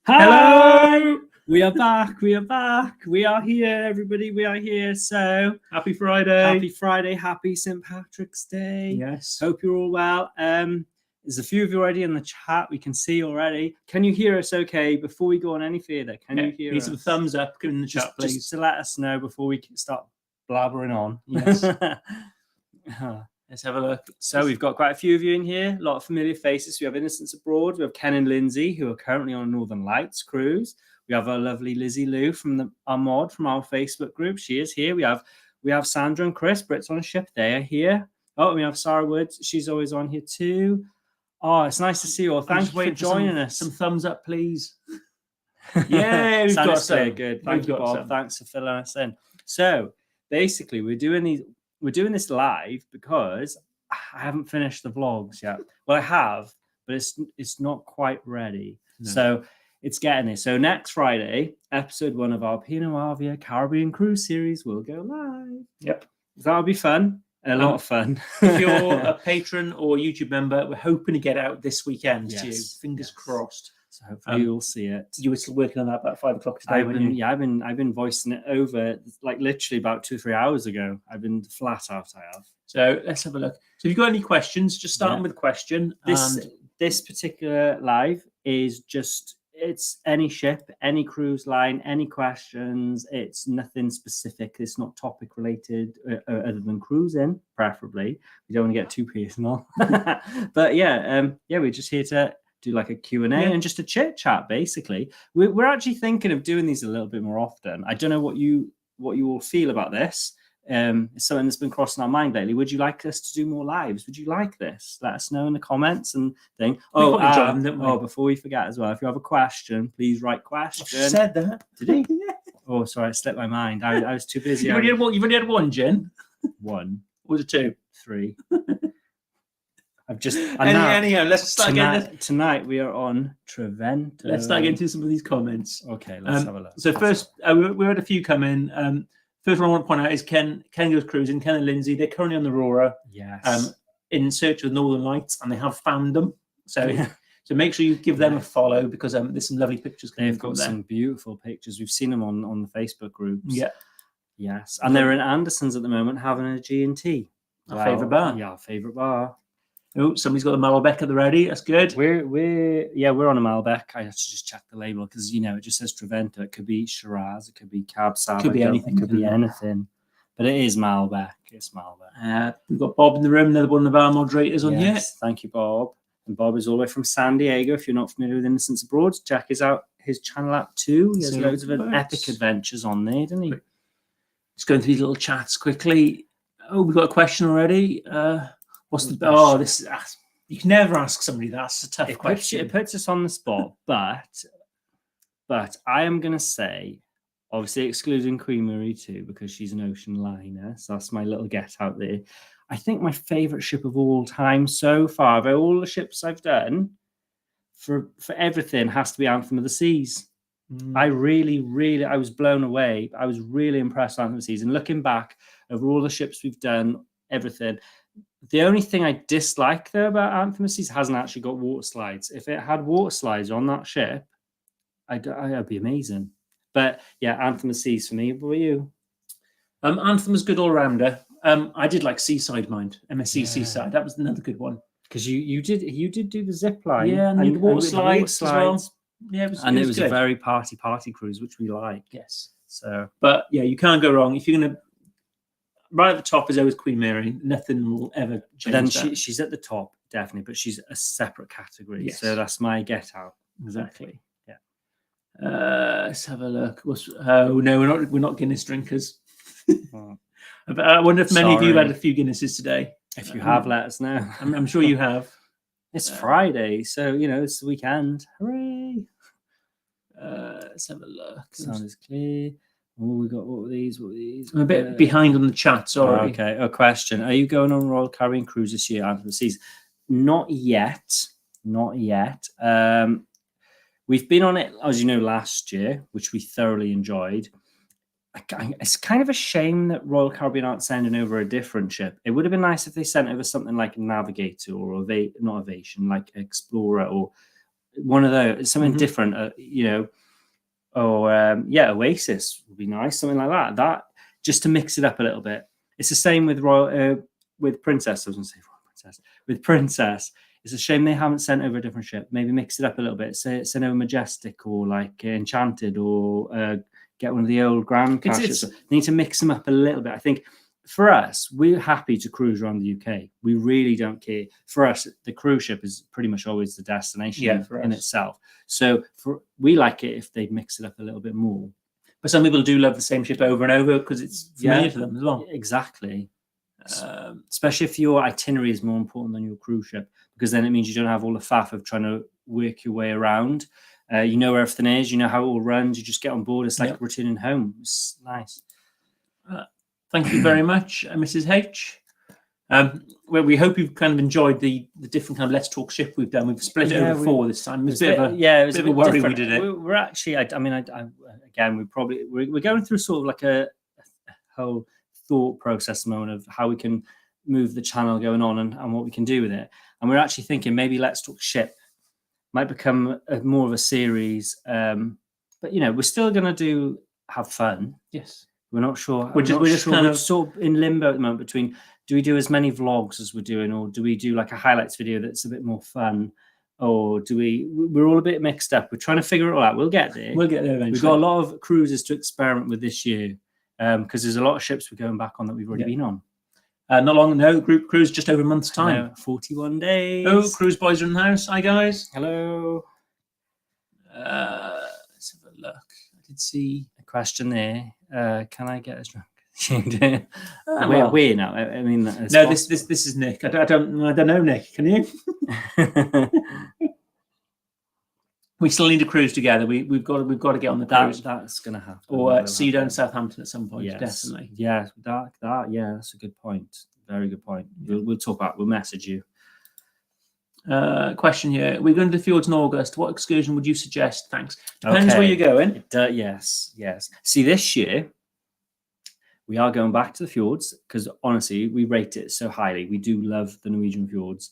Hello! We are back. We are here, everybody. We are here. So happy Friday. Happy St. Patrick's Day. Yes. Hope you're all well. There's a few of you already in the chat. We can see already. Can you hear us okay? Before we go on any further, can you hear us? Some thumbs up in the chat, please. Just to let us know before we start blabbering on. Yes. Let's have a look. So we've got quite a few of you in here, a lot of familiar faces. We have Innocents Abroad, we have Ken and Lindsay, who are currently on a Northern Lights cruise. We have our lovely Lizzie Lou from our mod from our Facebook group. She is here. We have Sandra and Chris, Brits on a ship. They are here. Oh, and we have Sarah Woods. She's always on here too. Oh, it's nice to see you all. Thank you for joining us. Some thumbs up, please. Yeah, we've got some. Good. Thank you, Bob. Thanks for filling us in. So basically, we're doing this live because I haven't finished the vlogs yet. Well, I have, but it's not quite ready. No. So it's getting there. So next Friday, episode 1 of our P&O Arvia Caribbean cruise series will go live. Yep. That'll be fun. A lot of fun. If you're a patron or YouTube member, we're hoping to get out this to you. Fingers crossed. So hopefully you'll see it. You were still working on that about 5 o'clock today, weren't you? Yeah, I've been voicing it over like literally about 2-3 hours ago. I've been flat out. I have. So let's have a look. So if you've got any questions, just starting with a question. This particular live is it's any ship, any cruise line, any questions. It's nothing specific. It's not topic related other than cruising, preferably. We don't want to get too personal. But we're just here to do like a Q&A and just a chit chat, basically. We're actually thinking of doing these a little bit more often. I don't know what you all feel about this. It's something that's been crossing our mind lately. Would you like us to do more lives? Would you like this? Let us know in the comments and thing. Before we forget as well, if you have a question, please write question. I said that. Did he? Oh, sorry, it slipped my mind. I was too busy. You've only had one, Jen? One. Or was it 2? 3. Anyhow, let's start again. Tonight we are on Trevento. Let's start getting to some of these comments. Okay, let's have a look. So first, we had a few come in. First one I want to point out is Ken goes cruising. Ken and Lindsay, they're currently on the Aurora. Yes. In search of the Northern Lights, and they have found them. So make sure you give them a follow because there's some lovely pictures coming. They've got some beautiful pictures. We've seen them on the Facebook groups. Yeah. Yes, and they're in Anderson's at the moment having a G&T. Our favourite bar. Yeah, our favourite bar. Oh, somebody's got a Malbec at the ready. That's good. We're on a Malbec. I have to just check the label because it just says Trevento. It could be Shiraz. It could be Cab Sav. Could be anything. It could be anything. But it is Malbec. It's Malbec. We've got Bob in the room. Another one of our moderators on here. Thank you, Bob. And Bob is all the way from San Diego. If you're not familiar with Innocents Abroad, check out his channel out too. He has loads of epic adventures on there, doesn't he? Just going through these little chats quickly. Oh, we've got a question already. You can never ask somebody that's a tough question. It puts us on the spot, but I am going to say, obviously excluding Queen Marie too, because she's an ocean liner. So that's my little get out there. I think my favourite ship of all time so far, of all the ships I've done, for everything, has to be Anthem of the Seas. I was blown away. I was really impressed with Anthem of the Seas. And looking back over all the ships we've done, everything, the only thing I dislike though about Anthem of the Seas hasn't actually got water slides. If it had water slides on that ship, I'd be amazing. But yeah, Anthem of the Seas for me. What about you? Anthem was good all rounder. I did like Seaside Mind, MSC Seaside. That was another good one because you did do the zip line. Yeah, and the water slides as well. Yeah, it was a very party cruise, which we like. Yes. So, but yeah, you can't go wrong if you're gonna. Right at the top is always Queen Mary. Nothing will ever change. Then she's at the top, definitely, but she's a separate category. Yes. So that's my get out. Exactly. Yeah. Let's have a look. We're not Guinness drinkers. I wonder if many of you have had a few Guinnesses today. If you have, let us know. I'm sure you have. It's Friday, so it's the weekend. Hooray! Let's have a look. Sound is clear. What were these? I'm a bit behind on the chat, sorry. Okay, a question. Are you going on Royal Caribbean cruise this year, Anthem of the Seas? Not yet. We've been on it, as you know, last year, which we thoroughly enjoyed. It's kind of a shame that Royal Caribbean aren't sending over a different ship. It would have been nice if they sent over something like Navigator or not Ovation, like Explorer one of those, something different, you know, or Oasis would be nice, something like that. That just to mix it up a little bit. It's the same with with Princess. I was going to say Royal Princess. With Princess, it's a shame they haven't sent over a different ship. Maybe mix it up a little bit. Say send over Majestic or like Enchanted or get one of the old Grand Class ships. They need to mix them up a little bit. I think for us, we're happy to cruise around the UK. We really don't care. For us, the cruise ship is pretty much always the destination in itself. So we like it if they mix it up a little bit more. But some people do love the same ship over and over because it's familiar to them as well. Exactly. Especially if your itinerary is more important than your cruise ship, because then it means you don't have all the faff of trying to work your way around. You know where everything is. You know how it all runs. You just get on board. It's like returning home. It's nice. Thank you very much, Mrs. H. Well, we hope you've kind of enjoyed the different kind of Let's Talk ship we've done. We've split it over 4 this time. It was a bit of a worry we did it. We're actually, again, we're going through sort of like a whole thought process moment of how we can move the channel going on and what we can do with it. And we're actually thinking maybe Let's Talk Ship might become more of a series. But, you know, we're still going to have fun. Yes. We're not sure. We're just kind of sort of in limbo at the moment between, do we do as many vlogs as we're doing, or do we do like a highlights video that's a bit more fun, or we're all a bit mixed up. We're trying to figure it all out. We'll get there. We'll get there eventually. We've got a lot of cruises to experiment with this year, because there's a lot of ships we're going back on that we've already been on. Not long, group cruise just over a month's time. 41 days. Oh, cruise boys are in the house. Hi, guys. Hello. Let's have a look. I did see a question there. Can I get as drunk? We're now. I mean, no. This is Nick. I don't know Nick. Can you? We still need to cruise together. We've got to get on the cruise. That's going to happen. Or see you down Southampton at some point. Yes. Definitely. Yeah, that's a good point. Very good point. We'll talk about. We'll message you. Question here. We're going to the fjords in August. What excursion would you suggest? Thanks. Depends where you're going. Yes. See, this year we are going back to the fjords because honestly, we rate it so highly. We do love the Norwegian fjords.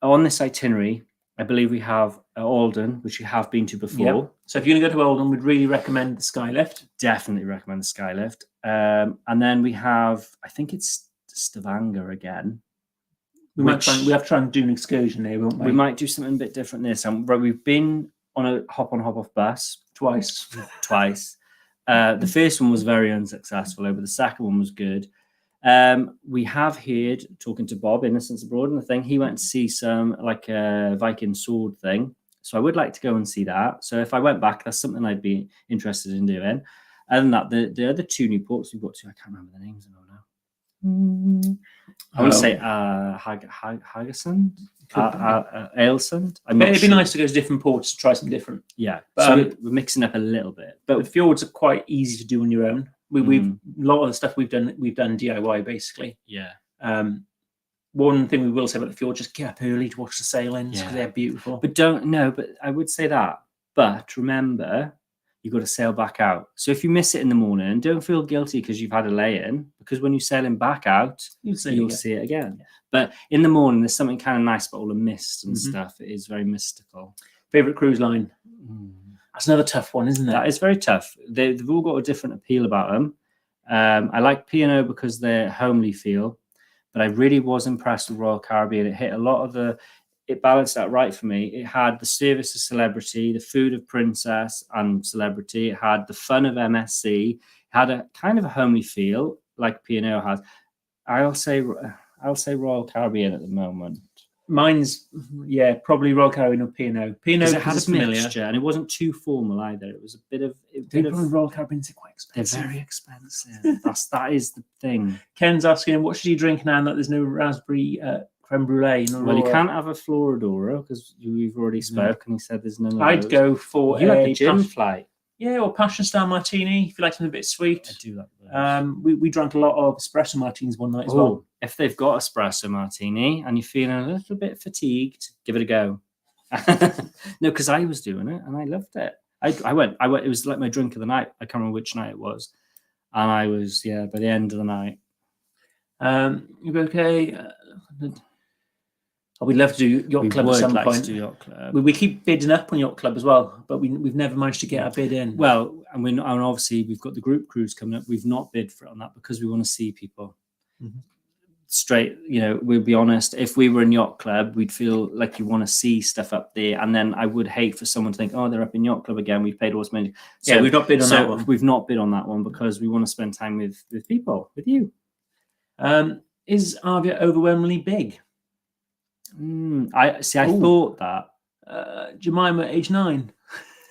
On this itinerary, I believe we have Alden, which you have been to before. Yep. So if you're going to go to Alden, we'd really recommend the Skylift. Definitely recommend the Skylift. And then we have, I think it's Stavanger again. We have to try and do an excursion there, won't we? We might do something a bit different this time. But we've been on a hop-on, hop-off bus twice. The first one was very unsuccessful. The second one was good. We have heard, talking to Bob, Innocence Abroad, and the thing, he went to see some like a Viking sword thing. So I would like to go and see that. So if I went back, that's something I'd be interested in doing. Other than that, the other 2 new ports we've got to, I can't remember the names of them now. I would say Haugesund, Ailsund. It'd be nice to go to different ports to try something different. Yeah, but so we're mixing up a little bit. But the fjords are quite easy to do on your own. We've a lot of the stuff we've done DIY basically. Yeah. One thing we will say about the fjord: just get up early to watch the sailings because they're beautiful. But but I would say that. But remember, you've got to sail back out. So if you miss it in the morning, don't feel guilty because you've had a lay-in, because when you're sailing back out, you'll see it again. Yeah. But in the morning, there's something kind of nice about all the mist and stuff. It is very mystical. Favorite cruise line? That's another tough one, isn't it? That is very tough. They've all got a different appeal about them. I like P&O because they're homely feel, but I really was impressed with Royal Caribbean. It hit a lot of it balanced out right for me. It had the service of celebrity, the food of princess and celebrity. It had the fun of MSC. It had a kind of a homely feel like P&O has. I'll say Royal Caribbean at the moment. Mine's probably Royal Caribbean or P&O. P&O it had a mixture, and it wasn't too formal either. It was a bit of Royal Caribbean's quite expensive. They're very expensive. that is the thing. Ken's asking, what should you drink now that there's no raspberry creme brulee in Aurora? Well, you can't have a Floridora because we've already spoken. He said there's none of I'd those. go for a gin flight. Yeah, or passion star martini if you like something a bit sweet. I do like those. We drank a lot of espresso martinis one night as well. If they've got espresso martini and you're feeling a little bit fatigued, give it a go. No, because I was doing it and I loved it. I went. It was like my drink of the night. I can't remember which night it was, and I was by the end of the night. You okay? We'd love to do yacht club at some point. To do yacht club. We keep bidding up on yacht club as well, but we've never managed to get our bid in. Well, and obviously we've got the group cruise coming up. We've not bid for it on that because we want to see people. Straight, we'll be honest. If we were in yacht club, we'd feel like you want to see stuff up there, and then I would hate for someone to think, "Oh, they're up in yacht club again. We've paid all this money." So we've not bid on that one. We've not bid on that one because we want to spend time with people, with you. Is Arvia overwhelmingly big? I thought that. Jemima, age 9.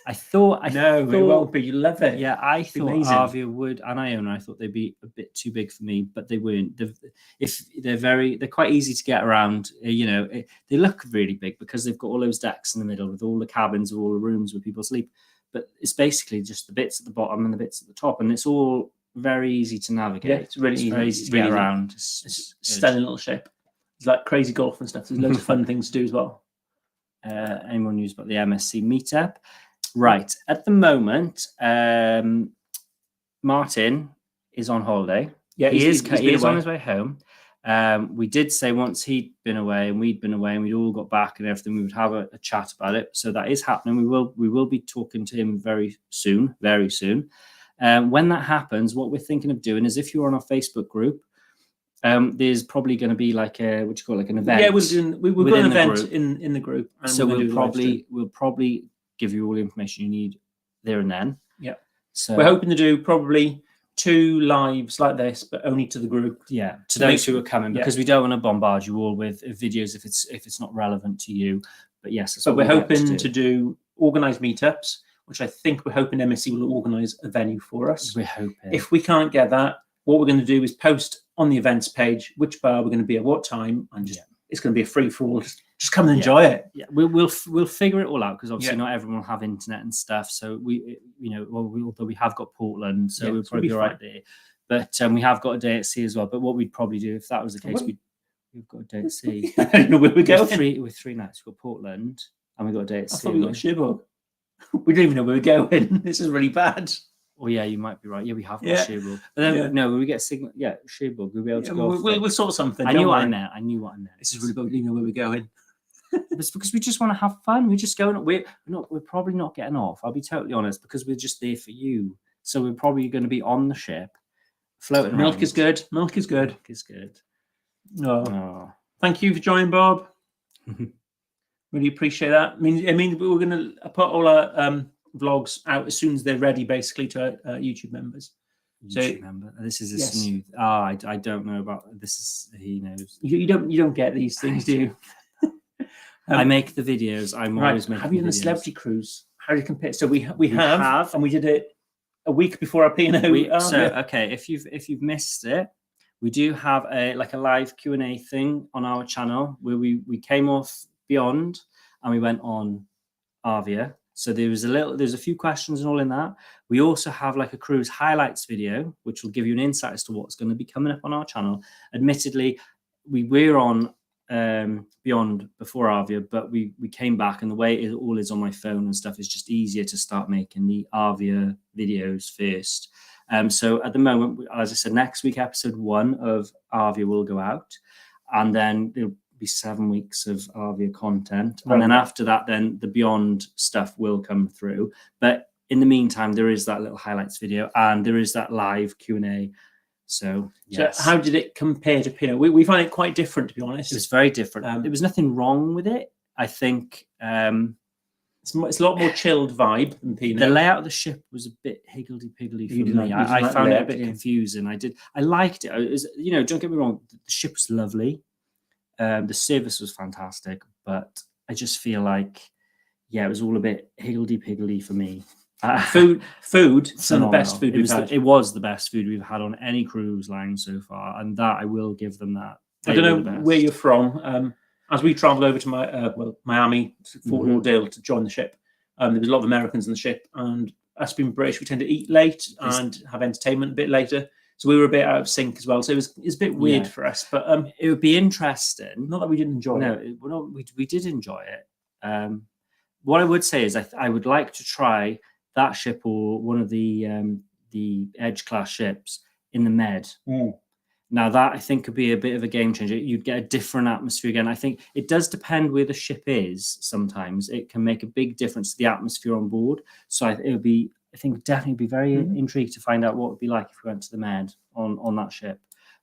I thought it won't be. You love it. Yeah, I thought Arvia would, and I thought they'd be a bit too big for me, but they weren't. They're quite easy to get around. They look really big because they've got all those decks in the middle with all the cabins, with all the rooms where people sleep. But it's basically just the bits at the bottom and the bits at the top, and it's all very easy to navigate. Yeah, it's really very easy to get around. It's a stunning little ship. It's like crazy golf and stuff. There's loads of fun things to do as well. Anyone knows about the MSC meetup? Right. At the moment, Martin is on holiday. Yeah, he is on his way home. We did say once he'd been away and we'd been away and we'd all got back and everything, we would have a chat about it. So that is happening. We will be talking to him very soon. When that happens, what we're thinking of doing is, if you're on our Facebook group, there's probably going to be like an event. Yeah, we've got an event in the group. And so we'll probably give you all the information you need there and then. Yeah. So we're hoping to do probably 2 lives like this, but only to the group. Yeah, to those who are coming, because we don't want to bombard you all with videos if it's not relevant to you. But yes, we're hoping to do organised meetups, which I think we're hoping MSC will organise a venue for us. We're hoping. If we can't get that, what we're going to do is post on the events page which bar we're going to be at what time, and it's going to be a free for all. Just come and enjoy it. Yeah, we'll figure it all out, because obviously not everyone will have internet and stuff. So although we have got Portland, so we'll probably be all right there. But we have got a day at sea as well. But what we'd probably do if that was the case, we've got a day at sea. I don't know where we're going. With 3 nights. We've got Portland and we've got a day at sea. I thought we got Cherbourg. We don't even know where we're going. This is really bad. Oh yeah, you might be right. Yeah, we have got Cherbourg. But then when we get signal, Cherbourg, we'll be able to go. We'll sort something. I knew what I meant. This is really bad. We don't even know where we're going. It's because we just want to have fun. We're just going. We're probably not getting off. I'll be totally honest, because we're just there for you. So we're probably going to be on the ship, floating. Milk is good. Milk is good. Oh. Thank you for joining, Bob. Really appreciate that. I mean, we're going to put all our vlogs out as soon as they're ready, basically, to our YouTube members. This is new. I don't know about this. He knows. You don't get these things, do you? I make the videos. I'm always making. Have you done a celebrity cruise? How do you compare? So we have, and we did it a week before our P&O. If you've missed it, we do have a live Q&A thing on our channel where we came off Beyond and we went on Arvia. So there's a few questions and all in that. We also have a cruise highlights video, which will give you an insight as to what's going to be coming up on our channel. Admittedly, we were on Beyond before Arvia, but we came back, and the way it all is on my phone and stuff is just easier to start making the Arvia videos first. So at the moment, as I said, next week episode 1 of Arvia will go out, and then there'll be 7 weeks of Arvia content, and then after that, then the Beyond stuff will come through. But in the meantime, there is that little highlights video, and there is that live Q&A. So how did it compare to P&O? We find it quite different, to be honest. It was very different. There was nothing wrong with it. I think it's a lot more chilled vibe than P&O. The layout of the ship was a bit higgledy-piggledy for me. I found it a bit confusing. I liked it. It was, don't get me wrong, the ship was lovely. The service was fantastic, but I just feel like, it was all a bit higgledy-piggledy for me. Food, some of the best food we've had. It was the best food we've had on any cruise line so far, and that I will give them that. I don't know where you're from. As we travelled over to Miami, Fort Lauderdale, to join the ship, there was a lot of Americans on the ship, and us being British, we tend to eat late and have entertainment a bit later. So we were a bit out of sync as well. So it's a bit weird for us, but it would be interesting. Not that we didn't enjoy it. No, we did enjoy it. What I would say is I would like to try that ship or one of the Edge class ships in the Med. Now that I think could be a bit of a game changer. You'd get a different atmosphere again. I think it does depend where the ship is. Sometimes it can make a big difference to the atmosphere on board. So it would be, I think, definitely be very intrigued to find out what it would be like if we went to the Med on that ship.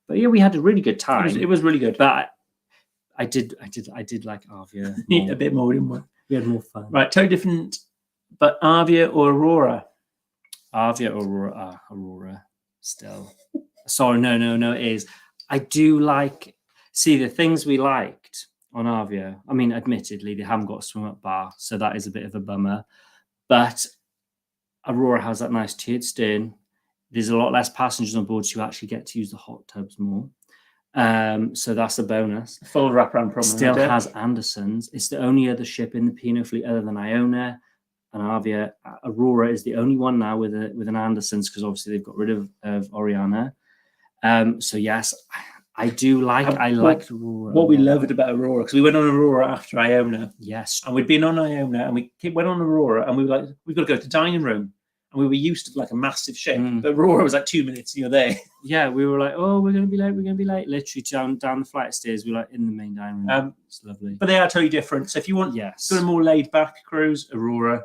But yeah, we had a really good time. It was really good. But I did like Arvia more. A bit more, didn't we? We had more fun. Right, totally different. But Arvia or Aurora? Arvia or Aurora still. Sorry, no, it is. I do like, see, the things we liked on Arvia. I mean, admittedly, they haven't got a swim-up bar, so that is a bit of a bummer. But Aurora has that nice tiered stern. There's a lot less passengers on board, so you actually get to use the hot tubs more. So that's a bonus. Full wraparound problem. Still has Andersons. It's the only other ship in the P&O fleet other than Iona and Arvia. Aurora is the only one now with an Andersons, because obviously they've got rid of Oriana. So yes, I do like. I liked Aurora. What we loved about Aurora, because we went on Aurora after Iona. Yes, and we'd been on Iona, and we went on Aurora, and we were like, we've got to go to dining room, and we were used to like a massive ship. But Aurora was like 2 minutes, and you're there. Yeah, we were like, oh, we're going to be late. Literally down the flight of stairs, we were like in the main dining room. It's lovely. But they are totally different. So if you want sort of more laid back cruise, Aurora,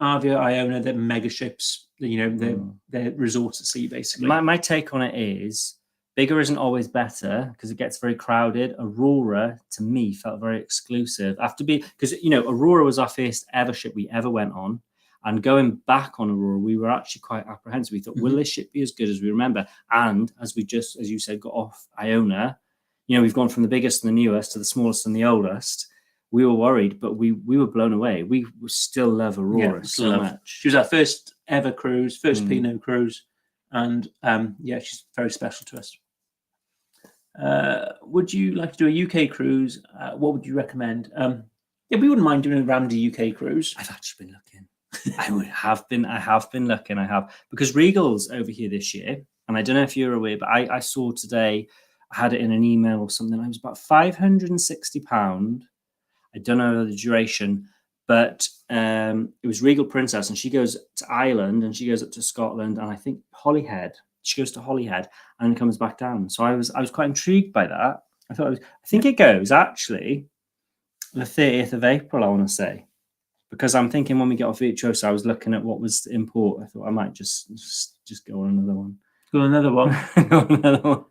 Arvia, Iona, they're mega ships. You know, they're resorts at sea, basically. My take on it is bigger isn't always better, because it gets very crowded. Aurora, to me, felt very exclusive. Because, you know, Aurora was our first ever ship we ever went on. And going back on Aurora, we were actually quite apprehensive. We thought, will this ship be as good as we remember? And as you said, got off Iona, you know, we've gone from the biggest and the newest to the smallest and the oldest. We were worried, but we were blown away. We still love Aurora so much. She was our first ever cruise, first P&O cruise, and she's very special to us. Would you like to do a UK cruise? What would you recommend? We wouldn't mind doing a Ramsey UK cruise. I've actually been looking. I have been looking. Because Regal's over here this year, and I don't know if you're aware, but I saw today, I had it in an email or something. It was about £560. I don't know the duration, but it was Regal Princess, and she goes to Ireland, and she goes up to Scotland, and I think Holyhead. She goes to Holyhead and comes back down. So I was quite intrigued by that. I think it goes actually the 30th of April, I want to say, because I'm thinking when we get off Virtuoso, I was looking at what was the import. I thought I might just go on another one. Go on another one. Another one.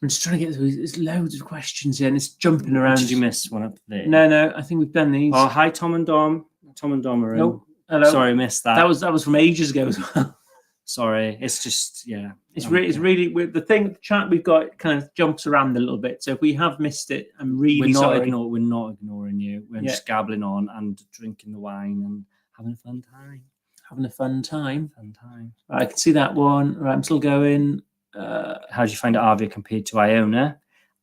I'm just trying to get through. There's loads of questions here, and it's jumping around. Did you miss one up there? No. I think we've done these. Oh, hi, Tom and Dom. Tom and Dom are in. Oh, hello. Sorry, missed that. That was from ages ago as well. Sorry, it's just It's really the chat we've got kind of jumps around a little bit. So if we have missed it, I'm really sorry. We're not ignoring you. We're just gabbling on and drinking the wine and having a fun time. I can see that one. Right, I'm still going. How do you find Arvia compared to Iona?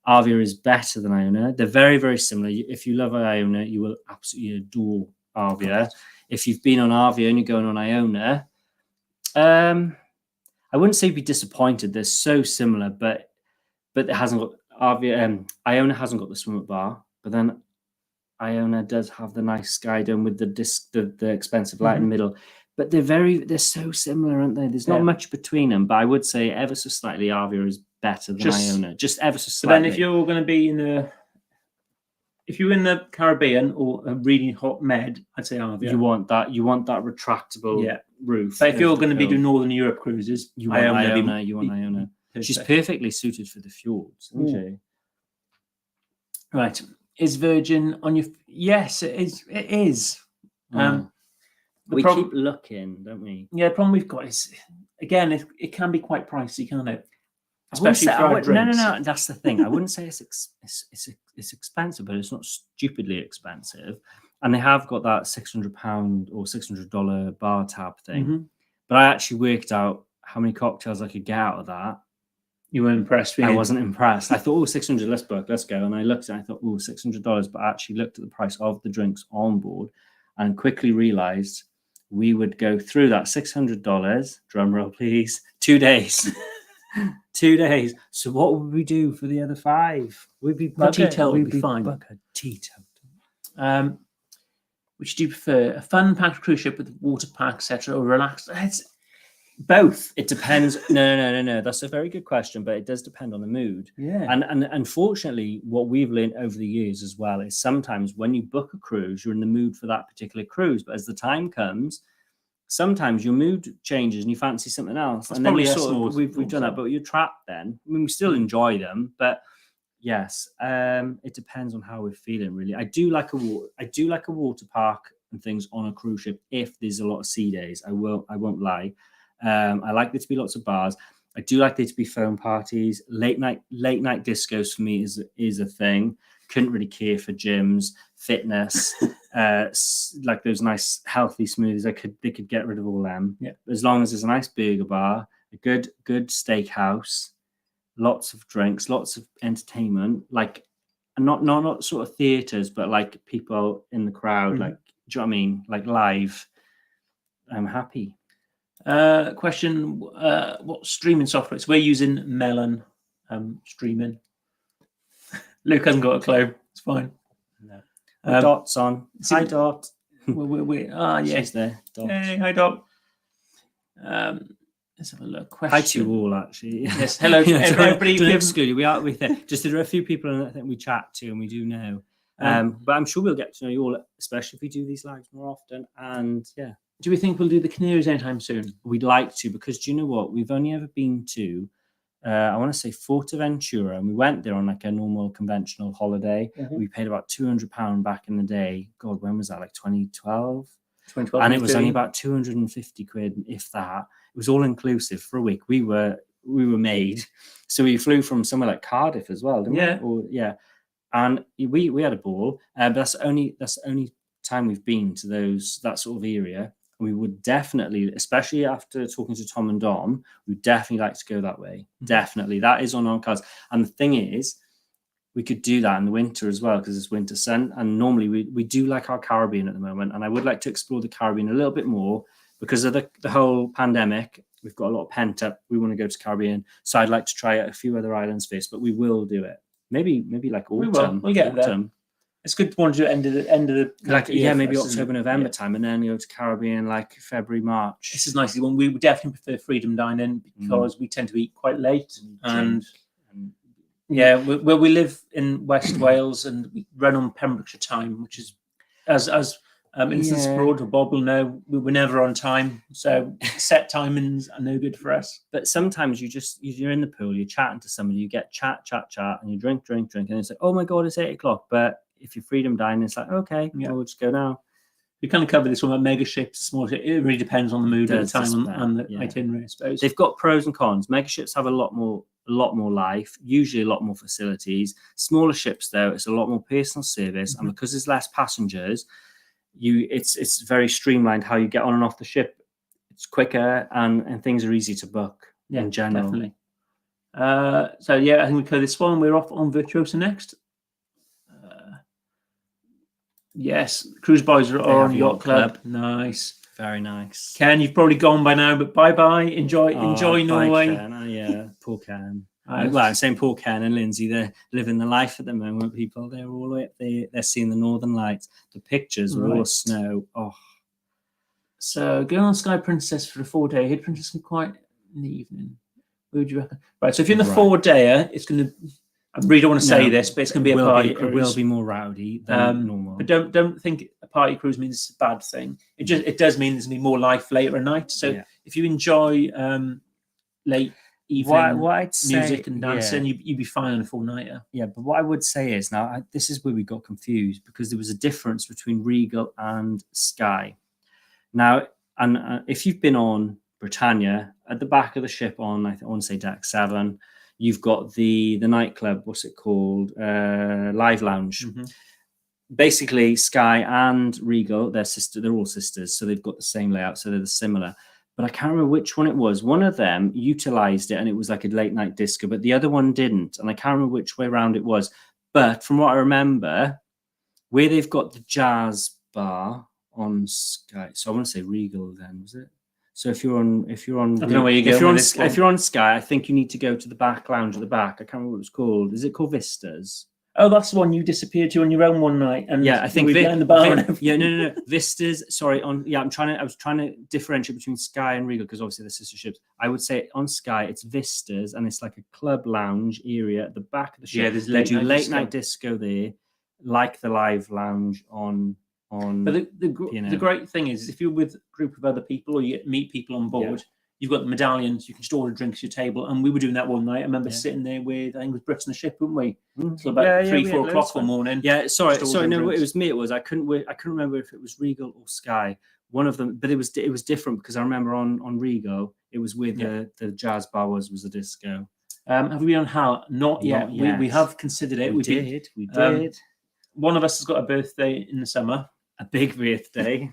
Arvia is better than Iona. They're very, very similar. If you love Iona, you will absolutely adore Arvia. If you've been on Arvia and you're going on Iona, I wouldn't say be disappointed. They're so similar, but it hasn't got Arvia. Iona hasn't got the swim-up bar, but then Iona does have the nice sky dome with the expensive light in the middle. But they're so similar, aren't they? There's not much between them, but I would say ever so slightly Arvia is better than Iona. Just ever so slightly. But then if you're going to be if you're in the Caribbean or a really hot Med, I'd say Arvia. You want that retractable roof. But if you're going to be doing Northern Europe cruises, you want Iona. You want Iona. She's perfectly suited for the fjords, isn't she? Right. Is Virgin on your... Yes, it is. We keep looking, don't we? Yeah, the problem we've got is, again, it can be quite pricey, can't it? Especially for our drinks. No. That's the thing. I wouldn't say it's expensive, but it's not stupidly expensive. And they have got that £600 or $600 bar tab thing. But I actually worked out how many cocktails I could get out of that. You weren't impressed? I wasn't impressed. I thought, $600, let's go. And I looked and I thought, $600. But I actually looked at the price of the drinks on board and quickly realised we would go through that $600, drum roll please, 2 days. 2 days. So what would we do for the other 5? We'd be teetotal would be fine. Which do you prefer? A fun packed cruise ship with water park, etc., or relaxed? Both. It depends. No. That's a very good question, but it does depend on the mood. Yeah. And unfortunately, what we've learned over the years as well is sometimes when you book a cruise, you're in the mood for that particular cruise. But as the time comes, sometimes your mood changes and you fancy something else. That's and then we've done that, but you're trapped then. I mean, we still enjoy them, but yes, it depends on how we're feeling, really. I do like a water park and things on a cruise ship if there's a lot of sea days. I won't lie. I like there to be lots of bars. I do like there to be phone parties. Late night discos for me is a thing. Couldn't really care for gyms, fitness, like those nice healthy smoothies. They could get rid of all them. Yeah. As long as there's a nice burger bar, a good steakhouse, lots of drinks, lots of entertainment, like not sort of theaters, but like people in the crowd, like, do you know what I mean? Like live. I'm happy. Question: what streaming software? So we're using Melon streaming. Luke hasn't got a clue. It's fine. No. Dot's on. Hi, Dot. Yeah. She's there. Dot. Hey, hi, Dot. Let's have a look. Question. Hi to you all, actually. Yes. Hello, everybody. Don't exclude you. We're there. Just there are a few people I think we chat to and we do know. But I'm sure we'll get to know you all, especially if we do these lives more often. And yeah. Do we think we'll do the Canaries anytime soon? We'd like to, because do you know what? We've only ever been to, I want to say Fuerteventura, and we went there on like a normal conventional holiday. We paid about £200 back in the day. God, when was that? Like 2012? 2012. And it was only about 250 quid, if that. It was all inclusive for a week. We were made. So we flew from somewhere like Cardiff as well, didn't we? And we had a ball. But that's the only time we've been to that sort of area. We would definitely, especially after talking to Tom and Dom, we'd definitely like to go that way. Definitely. That is on our cards. And the thing is, we could do that in the winter as well, because it's winter sun. And normally we do like our Caribbean at the moment. And I would like to explore the Caribbean a little bit more because of the whole pandemic. We've got a lot of pent up. We want to go to Caribbean. So I'd like to try out a few other islands first, but we will do it. Maybe like autumn. We'll get there. It's good to want to do end of the like maybe October, November time, and then go to Caribbean like February, March. This is nice one. We would definitely prefer freedom dining because we tend to eat quite late, and we live in West Wales and we run on Pembrokeshire time, which is as Instance Broad or Bob will know, we were never on time, so set timings are no good for us. But sometimes you're in the pool, you're chatting to somebody, you get chat, and you drink, and it's like, oh my god, it's 8 o'clock, but if you're freedom dining, it's like, okay, we'll just go now. We kind of cover this one about mega ships, small ships. It really depends on the mood at the time and the itinerary, I suppose. They've got pros and cons. Mega ships have a lot more life, usually a lot more facilities. Smaller ships, though, it's a lot more personal service, and because there's less passengers, it's very streamlined how you get on and off the ship. It's quicker and things are easy to book in general. Definitely. I think we cover this one. We're off on Virtuosa next. Yes, Cruise Boys are on Yacht Club. Nice, very nice. Ken, you've probably gone by now, but bye. Enjoy Norway. Ken. Poor Ken. I'm saying poor Ken and Lindsay. They're living the life at the moment. People, they're all the way up there. They're seeing the Northern Lights. The pictures were all snow. Oh, so going on Sky Princess for a 4-day. Hit Princess can quite in the evening. What would you reckon? Right. So if you're in the 4-dayer, it's going to. I really don't want to say this, but it's going to be a party cruise. It will be more rowdy than normal. But don't think a party cruise means a bad thing. It does mean there's going to be more life later at night. So if you enjoy late evening music and dancing, you'd be fine on a 4-nighter. Yeah, but what I would say is now this is where we got confused because there was a difference between Regal and Sky. Now, and if you've been on Britannia, at the back of the ship on, I want to say deck 7. You've got the nightclub, what's it called? Live Lounge. Basically, Sky and Regal, they're all sisters, so they've got the same layout, so they're similar. But I can't remember which one it was. One of them utilized it, and it was like a late night disco, but the other one didn't, and I can't remember which way around it was. But from what I remember, where they've got the jazz bar on Sky, so I want to say Regal then, was it? So if you're on, I don't know where you go. If you're on Sky, I think you need to go to the back lounge at the back. I can't remember what it was called. Is it called Vistas? Oh, that's the one you disappeared to on your own one night, and I think we behind the bar. No. Vistas. Sorry, I was trying to differentiate between Sky and Regal because obviously they're sister ships. I would say on Sky it's Vistas, and it's like a club lounge area at the back of the ship. There's they do late night disco there, like the live lounge on. But the great thing is if you're with a group of other people or you meet people on board, you've got the medallions, you can just order drinks at your table. And we were doing that one night. I remember sitting there with, I think it was Brits on the ship, weren't we? Until about 3-4 o'clock one morning. Yeah, sorry, no, it was me. I couldn't remember if it was Regal or Sky. One of them, but it was different because I remember on Regal, it was with the jazz bar was a disco. Have we been on Hal? Not yet. We have considered it. We did. One of us has got a birthday in the summer. A big birthday.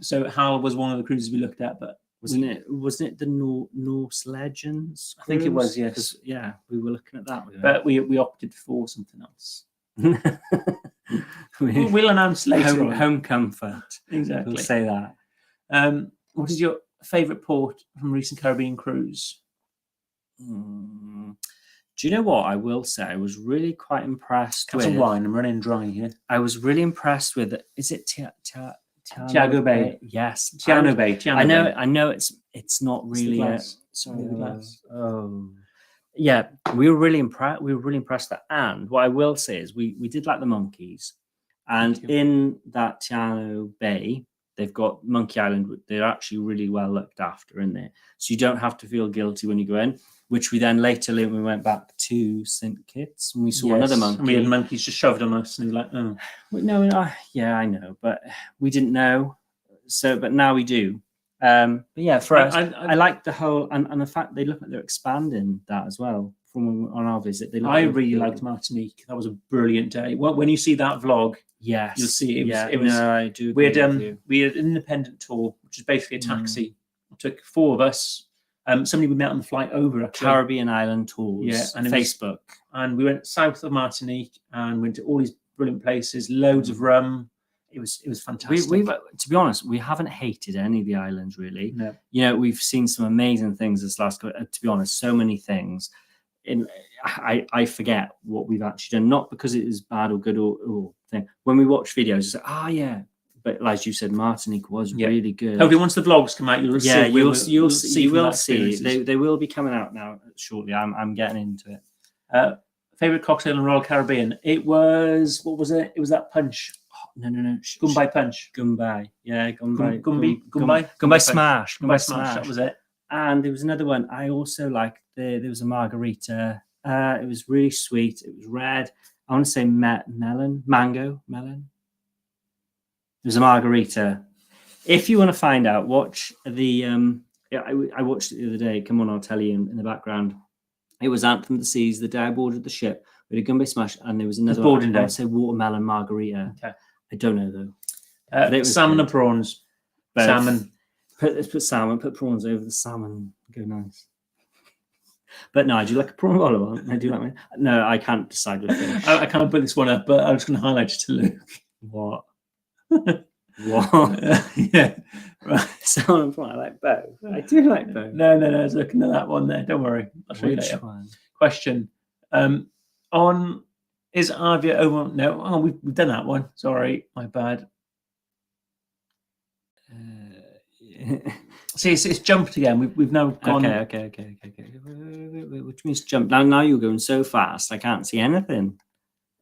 So Hal was one of the cruises we looked at, but wasn't it the Norse Legends cruise? I think it was, yes. Yeah, we were looking at that. But we opted for something else. We'll announce later. Home comfort. Exactly. We'll say that. What is your favourite port from a recent Caribbean cruise? Do you know what I will say? I was really quite impressed with. Some wine. I'm running dry here. I was really impressed with. Is it Tiago Bay? Yes, Tiano Bay. I know. It's not really. Sorry, the glass. Yeah, we were really impressed. We were really impressed that. And what I will say is, we did like the monkeys, and in that Tiano Bay, they've got Monkey Island. They're actually really well looked after in there, so you don't have to feel guilty when you go in. Which we then later learned when we went back to St. Kitts and we saw another monkey. And we had monkeys just shoved on us, and we were like, oh. No, I know, but we didn't know. So, but now we do. But yeah, for us, I like the whole and the fact they look like they're expanding that as well from on our visit. I really liked Martinique. That was a brilliant day. Well, when you see that vlog, yes, you'll see it. It was. No, I do. We had an independent tour, which is basically a taxi. It took 4 of us. Somebody we met on the flight over, actually. Caribbean Island Tours, and Facebook. And we went south of Martinique and went to all these brilliant places, loads of rum. It was fantastic. We've to be honest, we haven't hated any of the islands, really. No. You know, we've seen some amazing things this last, to be honest, so many things. I forget what we've actually done, not because it is bad or good or thing. When we watch videos, it's like, yeah. But as you said, Martinique was really good. Hopefully, once the vlogs come out, you'll see. You will see. They will be coming out now shortly. I'm getting into it. Favorite cocktail in Royal Caribbean? It was what was it? It was that punch. Oh, no. Gumbai punch. Gumbai. Yeah, Gumbai. Gumbai smash. Gumbai smash. That was it. And there was another one I also liked. There was a margarita. It was really sweet. It was red. I want to say mango melon. It was a margarita. If you want to find out, watch the. I watched it the other day. Come on, I'll tell you in the background. It was Anthem of the Seas. The day I boarded the ship with a Gumbai smash, and there was another boarding day. I would say watermelon margarita. Okay. I don't know though. It was salmon and prawns. Both. Salmon. Put salmon. Put prawns over the salmon. Go nice. But no, I do like a prawn roll. I do like mine. No, I can't decide which one. I can't put this one up, but I'm just going to highlight it to Luke. What? Yeah, right. Salmon and prawn. I like both. I do like both. No. I was looking at that one there. Don't worry. I'll show you later. One? Question. On is Arvia over? No. We've done that one. Sorry, my bad. See, it's jumped again. We've now gone. Okay. Which means jump. Now you're going so fast. I can't see anything.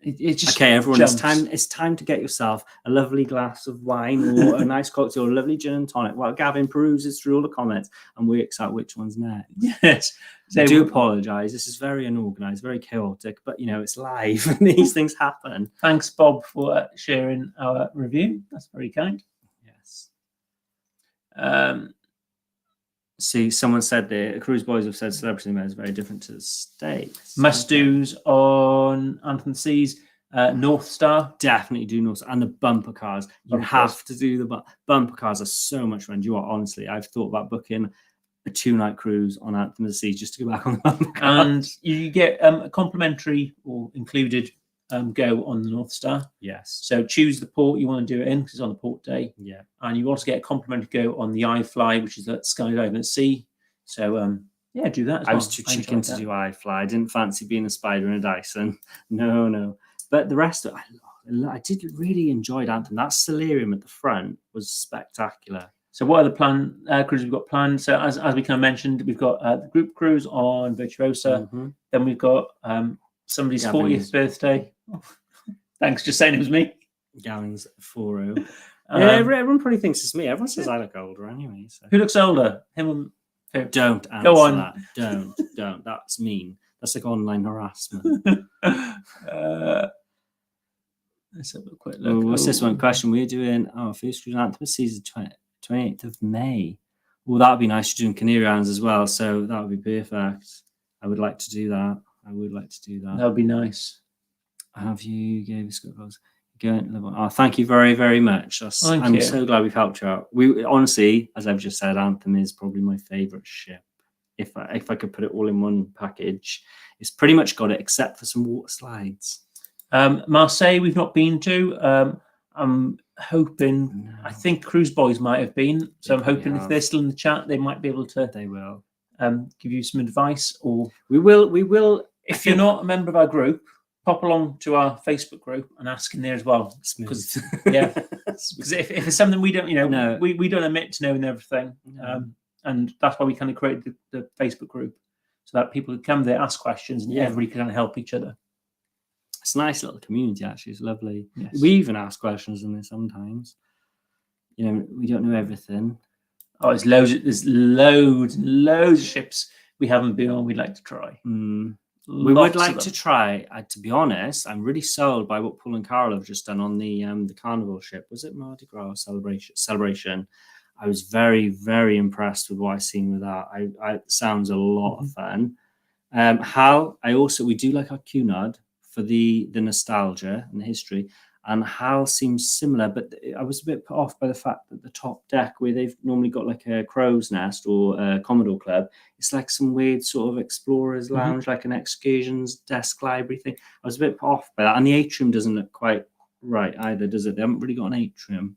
It just okay, everyone. Jumps. It's time to get yourself a lovely glass of wine or a nice cocktail, or a lovely gin and tonic. While Gavin peruses through all the comments and works out which one's next. Yes, I do apologise. This is very unorganised, very chaotic, but it's live and these things happen. Thanks, Bob, for sharing our review. That's very kind. Yes. See, someone said the Cruise Boys have said Celebrity Mayor is very different to the States. Must-dos on Anthem of the Seas. North Star. Definitely do North Star. And the bumper cars. You have to do the bumper cars are so much fun. You are honestly, I've thought about booking a 2-night cruise on Anthem of the Seas just to go back on the bumper cars. And you get a complimentary or included go on the North Star. Yes. So choose the port you want to do it in because it's on the port day. Yeah. And you also get a complimentary go on the iFly, which is that skydiving at sea. So do that as well. I was too chicken to do iFly. I didn't fancy being a spider in a Dyson. No. But the rest of it, I did really enjoy Anthem. That solarium at the front was spectacular. So what are the cruises we've got planned? So as we kind of mentioned, we've got the group cruise on Virtuosa. Then we've got somebody's 40th birthday. Oh, thanks, just saying it was me. Gavin's 40. Yeah, everyone probably thinks it's me. Everyone says I look older anyway. So. Who looks older? Him or who? Don't answer Go on. that. Don't. That's mean. That's like online harassment. Let's have a quick look. What's this one question? We're doing first cruise Anthem season 28th of May. Well, that'd be nice. You're doing Canary Islands as well, so that would be perfect. I would like to do that. That would be nice. Have you gave us good votes? Thank you very, very much. I'm so glad we've helped you out. We honestly, as I've just said, Anthem is probably my favourite ship. If I could put it all in one package, it's pretty much got it except for some water slides. Marseille, we've not been to. I'm hoping. No. I think Cruise Boys might have been. So I'm hoping if they're still in the chat, they might be able to. They will give you some advice, or we will. If you're not a member of our group, pop along to our Facebook group and ask in there as well. Because because if it's something we don't, we don't admit to knowing everything, and that's why we kind of created the Facebook group so that people could come there, ask questions, and everybody can help each other. It's a nice little community, actually. It's lovely. Yes. We even ask questions in there sometimes. We don't know everything. Oh, there's loads of ships we haven't been on. We'd like to try. We would like to try. To be honest, I'm really sold by what Paul and Carol have just done on the Carnival ship. Was it Mardi Gras celebration? I was very, very impressed with what I've seen with that. It sounds a lot of fun. Hal, we do like our Cunard for the nostalgia and the history, and Hal seems similar, but I was a bit put off by the fact that the top deck, where they've normally got like a crow's nest or a Commodore Club, it's like some weird sort of explorer's lounge, like an excursions desk library thing. I was a bit put off by that, and the atrium doesn't look quite right either, does it? They haven't really got an atrium.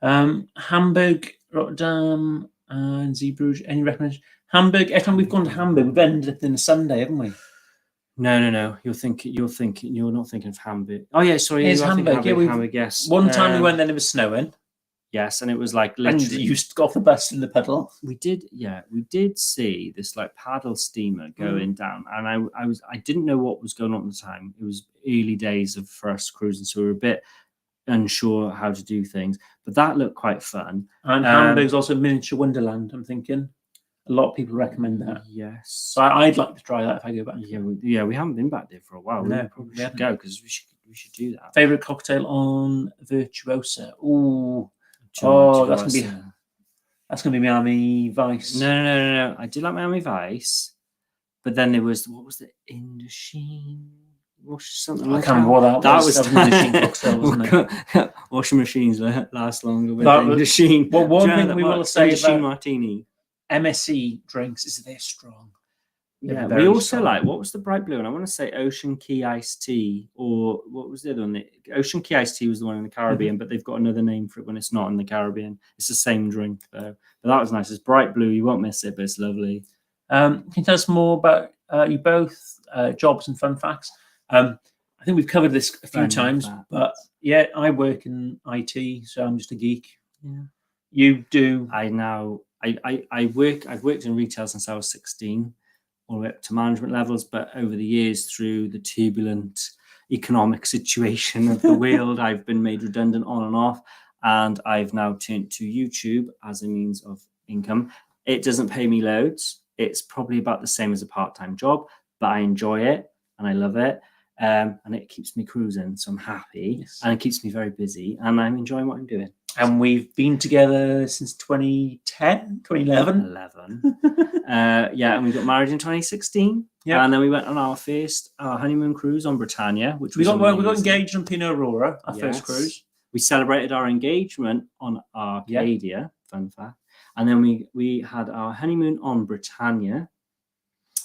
Hamburg, Rotterdam, and Zeebrugge. Any recommendations? Hamburg. Every time we've gone to Hamburg, we've ended up in a Sunday, haven't we? No. You're not thinking of Hamburg. Oh yeah, sorry. It's Hamburg. Hamburg, yes. One time we went, then it was snowing. Yes, and it was like literally. And you got off the bus in the puddle. We did see this like paddle steamer going down, and I didn't know what was going on at the time. It was early days for us cruising, so we were a bit unsure how to do things, but that looked quite fun. And Hamburg's also a miniature wonderland. I'm thinking. A lot of people recommend that. Yes. So I'd like to try that if I go back. Yeah, we haven't been back there for a while. No, we probably should go because we should do that. Favorite cocktail on Virtuosa? That's gonna be Miami Vice. No. I did like Miami Vice, but then there was what was it? Indochine. Something I can't remember what that was. That was Indochine cocktail, wasn't it? Washing machines last longer with Indochine. Well, one thing we will say about martini. MSC drinks is they're strong. Yeah, we also like, what was the bright blue one? I want to say Ocean Key Iced Tea, or what was the other one? Ocean Key Iced Tea was the one in the Caribbean, but they've got another name for it when it's not in the Caribbean. It's the same drink though. But that was nice. It's bright blue. You won't miss it, but it's lovely. Can you tell us more about you both, jobs and fun facts? I think we've covered this a few times, but yeah, I work in IT, so I'm just a geek. Yeah. You do? I've worked in retail since I was 16, all the way up to management levels, but over the years, through the turbulent economic situation of the world, I've been made redundant on and off, and I've now turned to YouTube as a means of income. It doesn't pay me loads. It's probably about the same as a part-time job, but I enjoy it and I love it. And it keeps me cruising, so I'm happy, and it keeps me very busy, and I'm enjoying what I'm doing. And we've been together since 2010, 2011. And we got married in 2016. Yeah, and then we went on our honeymoon cruise on Britannia, which we got engaged on P&O Aurora, our first cruise. We celebrated our engagement on Arcadia, fun fact, and then we had our honeymoon on Britannia.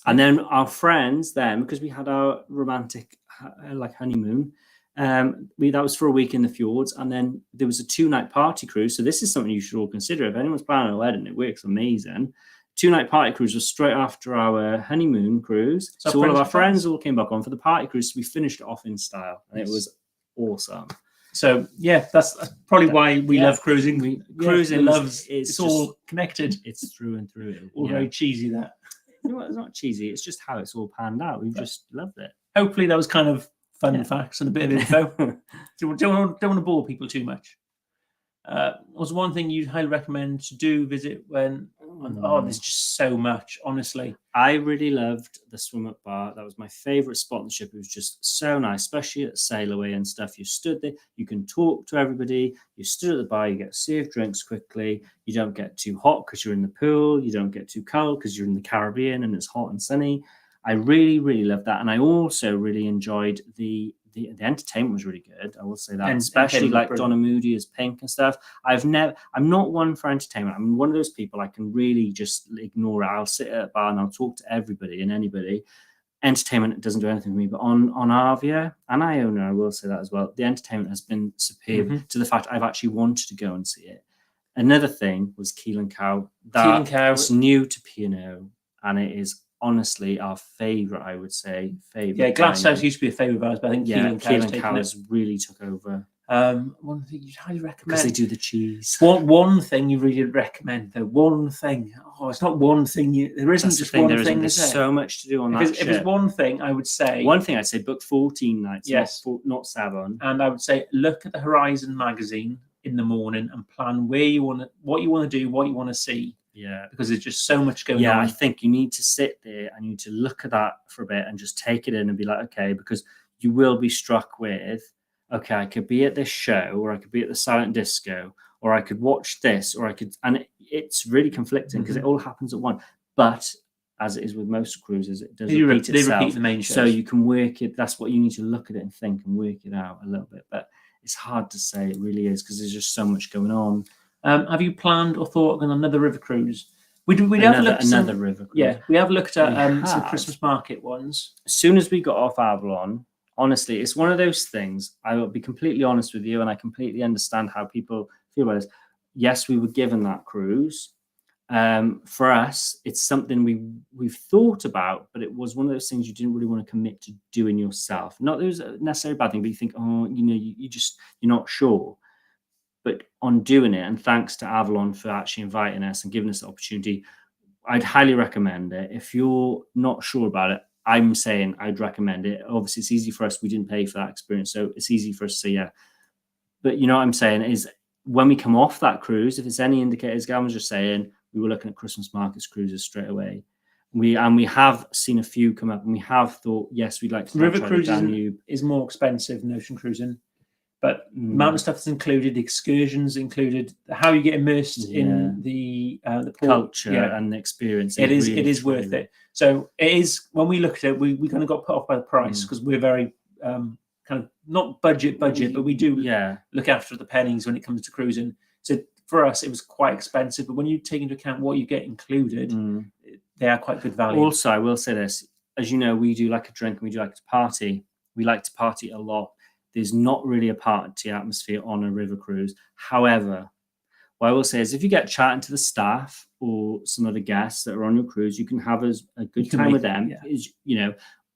And then our friends then, because we had our romantic honeymoon, that was for a week in the fjords, and then there was a 2-night party cruise. So this is something you should all consider. If anyone's planning a wedding, it works amazing. 2-night party cruise was straight after our honeymoon cruise. So all of our friends all came back on for the party cruise. So we finished it off in style, and it was awesome. So yeah, that's probably why we love cruising. Cruising loves it's all connected. It's through and through. All very cheesy. That it's not cheesy. It's just how it's all panned out. We've just loved it. Hopefully, that was kind of fun facts and a bit of info. don't want to bore people too much. Was one thing you'd highly recommend to do visit when? Oh, there's just so much. Honestly, I really loved the swim up bar. That was my favorite spot on the ship. It was just so nice, especially at sail away and stuff. You stood there, you can talk to everybody. You stood at the bar, you get served drinks quickly. You don't get too hot because you're in the pool. You don't get too cold because you're in the Caribbean and it's hot and sunny. I really, really loved that, and I also really enjoyed the entertainment was really good. I will say that, especially like Donna Moody as Pink and stuff. I'm not one for entertainment. I'm one of those people I can really just ignore it. I'll sit at a bar and I'll talk to everybody and anybody. Entertainment doesn't do anything for me, but on Arvia and Iona, I will say that as well. The entertainment has been superb to the fact I've actually wanted to go and see it. Another thing was Keel and Cow. That's new to P&O, and it is honestly our favourite, I would say. Yeah, Glasshouse used to be a favourite of ours, but I think Keel and Cow has really took over. One thing you'd highly recommend. Because they do the cheese. One thing you really recommend, though. One thing. Oh, it's not one thing. There isn't just one thing. There's so much to do on that ship. If it's one thing, I would say... One thing I'd say, book 14 nights. Yes. Not 7. And I would say, look at the Horizon magazine in the morning and plan what you want to do, what you want to see. Yeah, because there's just so much going on. Yeah, I think you need to sit there and you need to look at that for a bit and just take it in and be like, okay, because you will be struck with, okay, I could be at this show, or I could be at the silent disco, or I could watch this, or I could, and it's really conflicting because it all happens at once. But as it is with most cruises, it does repeat itself. They repeat the main shows. So you can work it. That's what you need to look at it and think and work it out a little bit. But it's hard to say. It really is, because there's just so much going on. Have you planned or thought of another river cruise? We have looked at another river cruise. Yeah, we have looked at some Christmas market ones. As soon as we got off Avalon, honestly, it's one of those things. I will be completely honest with you, and I completely understand how people feel about this. Yes, we were given that cruise. For us, it's something we've thought about, but it was one of those things you didn't really want to commit to doing yourself. Not that it was necessarily a bad thing, but you think, oh, you're not sure. But on doing it, and thanks to Avalon for actually inviting us and giving us the opportunity, I'd highly recommend it. If you're not sure about it, I'm saying I'd recommend it. Obviously, it's easy for us. We didn't pay for that experience, so it's easy for us to say, yeah. But you know what I'm saying is, when we come off that cruise, if it's any indicators, Gavin was just saying, we were looking at Christmas markets cruises straight away. We have seen a few come up, and we have thought, yes, we'd like to. River cruising is more expensive than ocean cruising. But the amount of stuff that's included, the excursions included, how you get immersed in the culture and the experience. It is worth it. So it is, when we looked at it, we kind of got put off by the price because we're very kind of not budget, but we do look after the pennies when it comes to cruising. So for us, it was quite expensive. But when you take into account what you get included, they are quite good value. Also, I will say this, as you know, we do like a drink and we do like to party. We like to party a lot. There's not really a party atmosphere on a river cruise. However, what I will say is, if you get chatting to the staff or some other guests that are on your cruise, you can have a good time with them.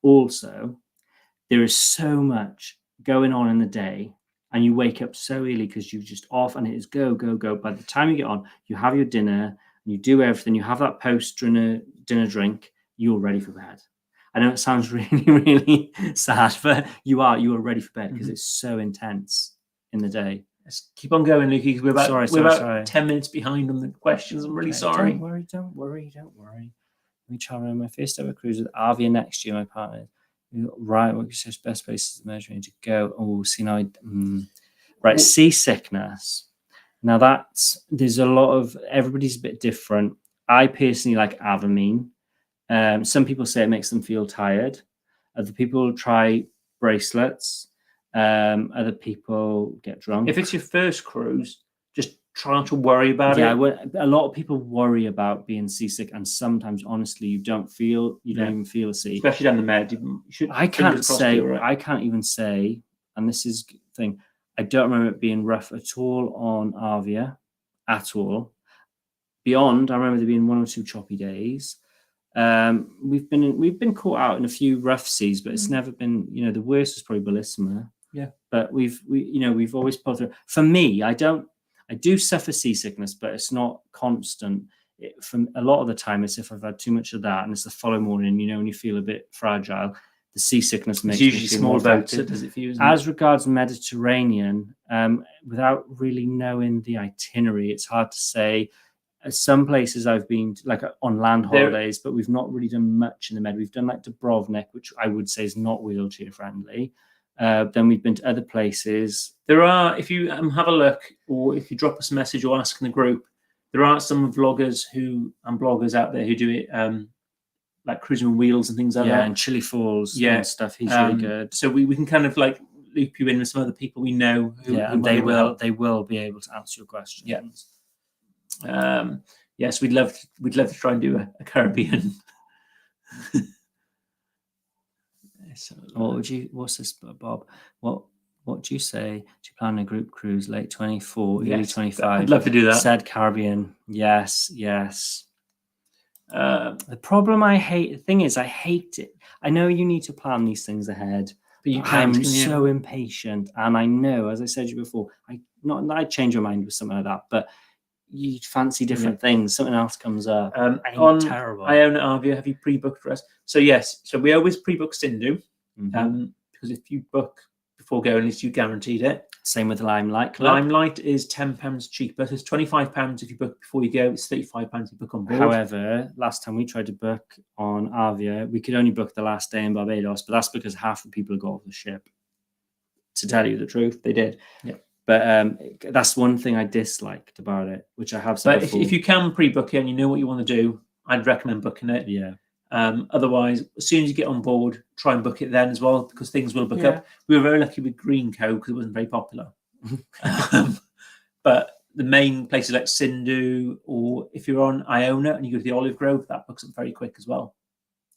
Also, there is so much going on in the day, and you wake up so early because you're just off, and it is go, go, go. By the time you get on, you have your dinner, and you do everything. You have that post-dinner drink. You're ready for bed. I know it sounds really, really sad, but you are ready for bed because it's so intense in the day. Let's keep on going, Lukey, because we're about 10 minutes behind on the questions. I'm really sorry. Don't worry. Let me try on my first ever cruise with Arvia next year, my partner. Right, what is the best places to measure to go? Oh, see now, right, seasickness. Now there's a lot of, everybody's a bit different. I personally like Avamine. Some people say it makes them feel tired. Other people try bracelets. Other people get drunk. If it's your first cruise, just try not to worry about it. Yeah, a lot of people worry about being seasick, and sometimes, honestly, you don't even feel a sea. Especially down the Med. I can't even say, and this is the thing, I don't remember it being rough at all on Arvia, at all. beyond, I remember there being 1 or 2 choppy days. We've been caught out in a few rough seas, but it's never been, the worst was probably Bellissima. Yeah. But we've always pulled through. For me, I do suffer seasickness, but it's not constant. From a lot of the time, it's if I've had too much of that, and it's the following morning, when you feel a bit fragile, the seasickness makes usually me feel small more boats. affected. Does it for you? As regards Mediterranean, without really knowing the itinerary, it's hard to say. Some places I've been like on land holidays, but we've not really done much in the Med. We've done like Dubrovnik, which I would say is not wheelchair friendly. Then we've been to other places. There are, if you have a look, or if you drop us a message or ask in the group, there are some vloggers and bloggers out there who do it, like cruising on wheels and things like that. Yeah, and Chili Falls and stuff. He's really good. So we can kind of like loop you in with some other people we know. And they will be able to answer your questions. Yeah. Yes, we'd love to try and do a Caribbean. What's this, Bob? What do you say? Do you plan a group cruise late 24, early 25? I'd love to do that. Said Caribbean. Yes. The problem I hate it. I know you need to plan these things ahead, but I'm so impatient, and I know, as I said to you before, I'd change your mind with something like that, but you fancy different things. Something else comes up. Terrible. I own Arvia. Have you pre-booked for us? So yes. So we always pre-book Sindhu, because if you book before going, at least you guaranteed it. Same with Limelight Club. Limelight is £10 cheaper. So it's £25 if you book before you go. It's £35 if you book on board. However, last time we tried to book on Arvia, we could only book the last day in Barbados, but that's because half the people got off the ship. To tell you the truth, they did. Yeah. But that's one thing I disliked about it, which I have said before. If you can pre-book it and you know what you want to do, I'd recommend booking it. Yeah. Otherwise, as soon as you get on board, try and book it then as well, because things will book up. We were very lucky with Green Co because it wasn't very popular. But the main places like Sindhu, or if you're on Iona and you go to the Olive Grove, that books up very quick as well.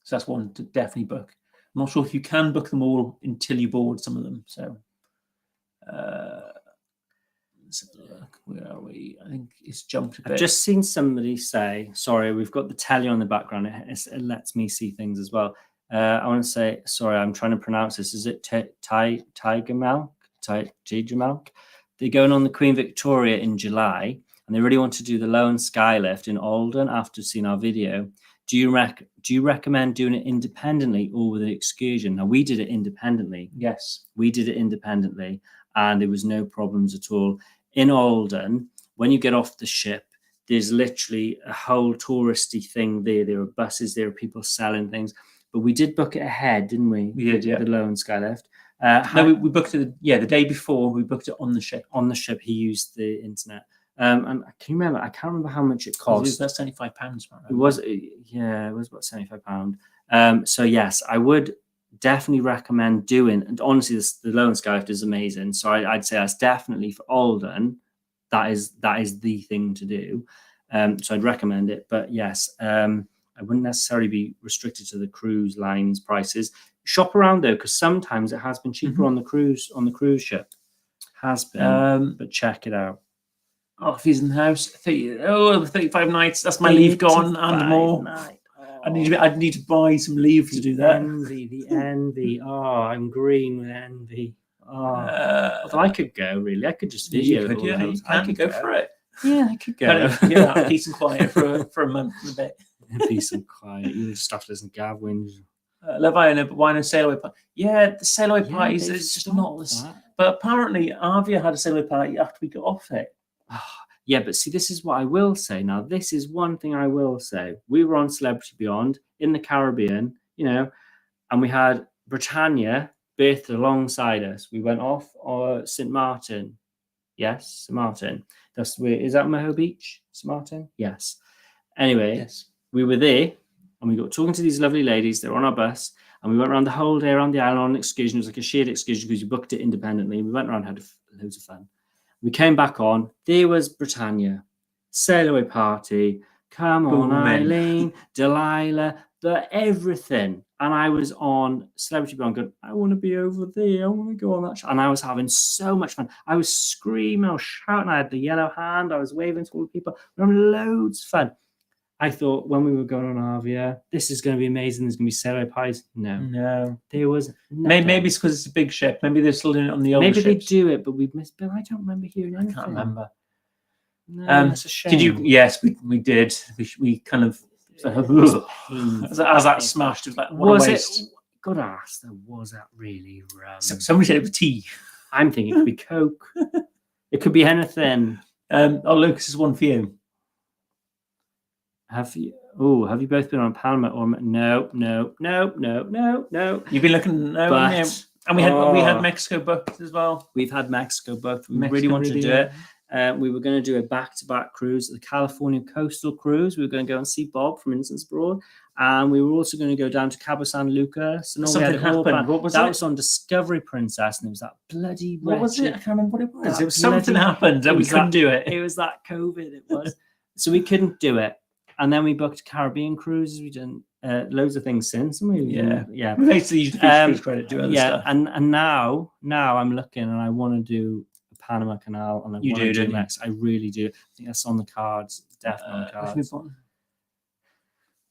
So that's one to definitely book. I'm not sure if you can book them all until you board some of them. So where are we? I think it's jumped a bit. I've just seen somebody say, sorry, we've got the telly on the background. It lets me see things as well. I want to say, sorry, I'm trying to pronounce this. Is it Tiger Milk? Tiger Milk? They're going on the Queen Victoria in July, and they really want to do the Low and Skylift in Alden after seeing our video. Do you recommend doing it independently or with an excursion? Now, we did it independently. Yes. We did it independently, and there was no problems at all. In Alden, when you get off the ship, there's literally a whole touristy thing there. There are buses, there are people selling things. But we did book it ahead, didn't we? We did, yeah. The Low and Skylift. No, we booked it, the day before. We booked it on the ship. On the ship, he used the internet. And can you remember? I can't remember how much it cost. It was about £75. It was about £75. So yes, I would definitely recommend doing. And honestly, the Low and Skylift is amazing. So I'd say that's definitely for Alden. That is the thing to do. So I'd recommend it. But yes, I wouldn't necessarily be restricted to the cruise lines prices. Shop around though, because sometimes it has been cheaper on the cruise ship. Has been, but check it out. Oh, if he's in the house, 35 nights. That's my leave gone and more. I'd need to buy some leave to do that. The envy. Oh, I'm green with envy. Oh, I could go. Really, I could just video. I could go for it. Yeah, I could go. Peace and quiet for a month and a bit. Peace and quiet. You just have to listen to Gav whinge. Love Island, but why no sail away party? Yeah, the sail away parties is just not this. But apparently, Arvia had a sail away party after we got off it. Yeah, but see, this is what I will say. Now, this is one thing I will say. We were on Celebrity Beyond in the Caribbean, and we had Britannia berthed alongside us. We went off St. Martin. Yes, St. Martin. Is that Moho Beach, St. Martin? Yes. Anyway, yes. We were there, and we got talking to these lovely ladies. They were on our bus, and we went around the whole day around the island on an excursion. It was like a shared excursion because you booked it independently. We went around, had loads of fun. We came back on. There was Britannia, sail away party. Come on, Eileen, Delilah, everything. And I was on Celebrity Bar going, I want to be over there. I want to go on that show. And I was having so much fun. I was screaming, I was shouting. I had the yellow hand. I was waving to all the people. We were having loads of fun. I thought when we were going on Arvia, this is going to be amazing. There's going to be cereal pies. No. There was nothing. Maybe it's because it's a big ship. Maybe they're still doing it on the older ships. Maybe they do it, but we've missed. But I don't remember hearing anything. I can't remember. No, that's a shame. Did you? Yes, we did. We kind of... as that smashed, it was like, what a waste. Good ass, was that really rum? Somebody said it was tea. I'm thinking it could be Coke. It could be anything. Lucas, is one for you. Have you both been on Panama or no? You've been looking, and we had Mexico booked as well. We've had Mexico booked. We really wanted to do it. We were going to do a back-to-back cruise, the California coastal cruise. We were going to go and see Bob from Innocents Abroad, and we were also going to go down to Cabo San Lucas. And something happened. What was that? That was on Discovery Princess, and it was that bloody. What was it? I can't remember what it was. It was something happened, and we couldn't do it. It was that COVID. It was, so we couldn't do it. And then we booked Caribbean cruises. We done loads of things since, and we basically used cruise credit to do other stuff. And now I'm looking, and I want to do Panama Canal, and I want to do Mexico. I really do. I think that's on the cards. Definitely on the cards.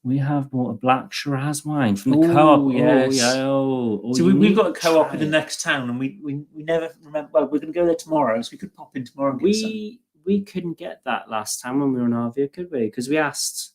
We have bought a black Shiraz wine from the co-op. Yes. So we've got a co-op in the next town, and we never remember. Well, we're going to go there tomorrow, so we could pop in tomorrow. And we couldn't get that last time when we were on Arvia, could we? Because we asked.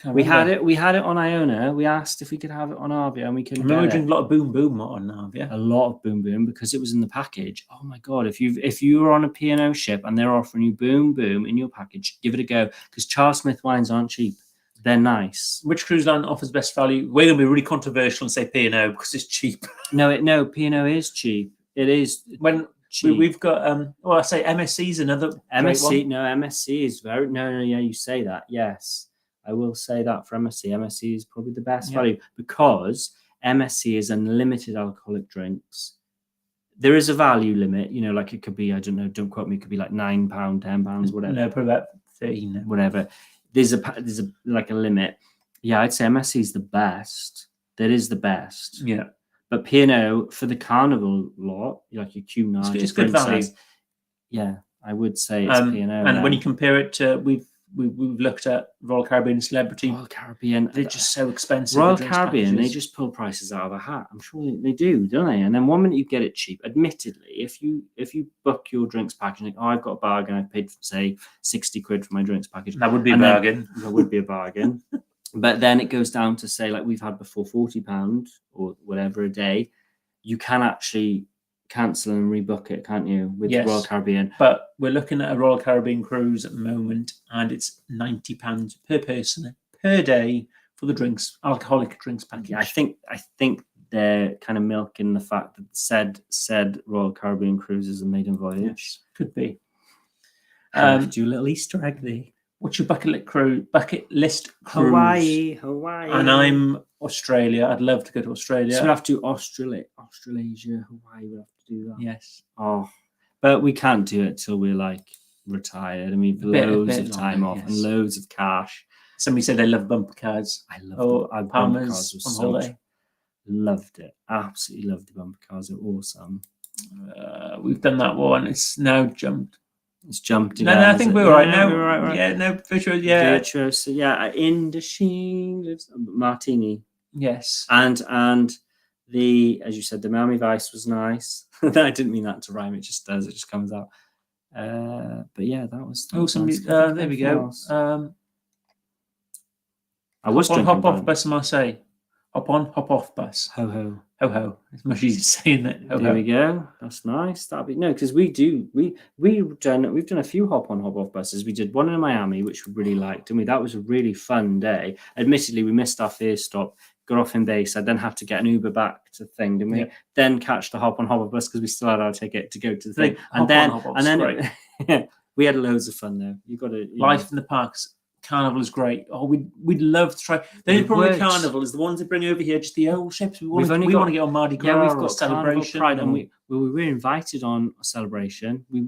We had it on Iona. We asked if we could have it on Arvia, and we couldn't. We drinking a lot of Boom Boom on Arvia. A lot of Boom Boom because it was in the package. Oh my god! If you were on a P&O ship and they're offering you Boom Boom in your package, give it a go because Charles Smith wines aren't cheap. They're nice. Which cruise line offers best value? We're going to be really controversial and say P&O because it's cheap. No, P&O is cheap. It is cheap. We've got I say MSC is another MSC. No, MSC is very yeah. You say that, yes. I will say that for MSC. MSC is probably the best value because MSC is unlimited alcoholic drinks. There is a value limit, like it could be, I don't know, don't quote me, it could be like £9, £10, whatever. No, probably about 13. Whatever. There's a like a limit. Yeah, I'd say MSC is the best. That is the best. Yeah. But P&O for the carnival lot, like your Q9, it's good value. Yeah, I would say it's P&O. And when you compare it to, we've looked at Royal Caribbean Celebrity. Royal Caribbean, they're just so expensive. Royal Caribbean, they just pull prices out of a hat. I'm sure they do, don't they? And then one minute you get it cheap. Admittedly, if you book your drinks package, like, I've got a bargain, I've paid say 60 quid for my drinks package. That would be a bargain. That would be a bargain. But then it goes down to say, like we've had before, £40 or whatever a day. You can actually cancel and rebook it, can't you, with Royal Caribbean? But we're looking at a Royal Caribbean cruise at the moment, and it's £90 per person per day for the alcoholic drinks package. Yeah, I think they're kind of milking the fact that said Royal Caribbean cruises are maiden voyage. Yes, could be. Do a little Easter egg there. What's your bucket list cruise? Hawaii. And I'm Australia. I'd love to go to Australia. So we'll have to do Australasia, Hawaii. We'll have to do that. Yes. Oh, but we can't do it till we're like retired. I mean, loads of time off and loads of cash. Somebody said they love bumper cars. I love bumper cars. On holiday. Loved it. Absolutely loved the bumper cars. They're awesome. We've done that one. It's now jumped. It's jumped. No, I think we're right now. We're right. Yeah, no, Virtuoso. Yeah, Indochine, Martini. Yes, and the, as you said, the Miami Vice was nice. I didn't mean that to rhyme. It just does. It just comes out. But yeah, that was. Nice. There we go. I was hop off bus in Marseille. Hop on, hop off bus. Ho ho. Ho ho. It's much easier saying that. There we go. That's nice. That'd be because we've done a few hop on, hop off buses. We did one in Miami, which we really liked, didn't we? That was a really fun day. Admittedly, we missed our first stop, got off in Bayside, then have to get an Uber back to the thing, didn't we? Yeah. Then catch the hop on, hop off bus because we still had our ticket to go to the thing. And then we had loads of fun though. You got to life in the parks. Carnival is great. Oh, we'd love to try. The only problem with Carnival is the ones they bring over here, just the old ships. We want to get on Mardi Gras. Yeah, we've got Celebration. Pride, and we were invited on Celebration. We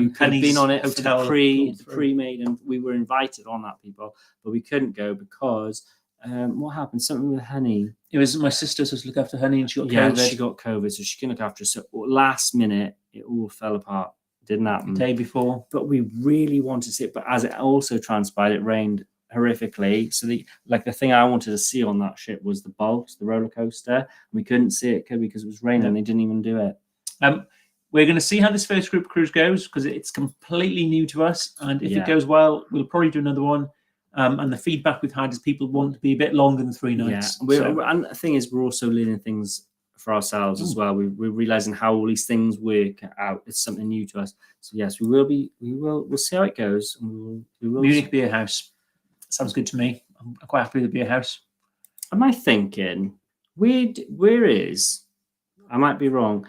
could have been on it for the pre-made, and we were invited on that, people, but we couldn't go because What happened? Something with Honey. It was my sister supposed to look after Honey, and she got COVID. COVID. She got COVID, so she couldn't look after her. So last minute, it all fell apart. Didn't happen. The day before. But we really wanted to see it. But as it also transpired, it rained horrifically. So the thing I wanted to see on that ship was the Bolt, the roller coaster. We couldn't see it because it was raining. And they didn't even do it. We're going to see how this first group cruise goes because it's completely new to us. And if it goes well, we'll probably do another one. And the feedback we've had is people want to be a bit longer than 3 nights. Yeah. And the thing is, we're also learning things for ourselves as well. We're realizing how all these things work out. It's something new to us. So yes, we'll see how it goes. And we will Munich Beer House. Sounds good to me. I'm quite happy with the beer house. Am I thinking, where is, I might be wrong,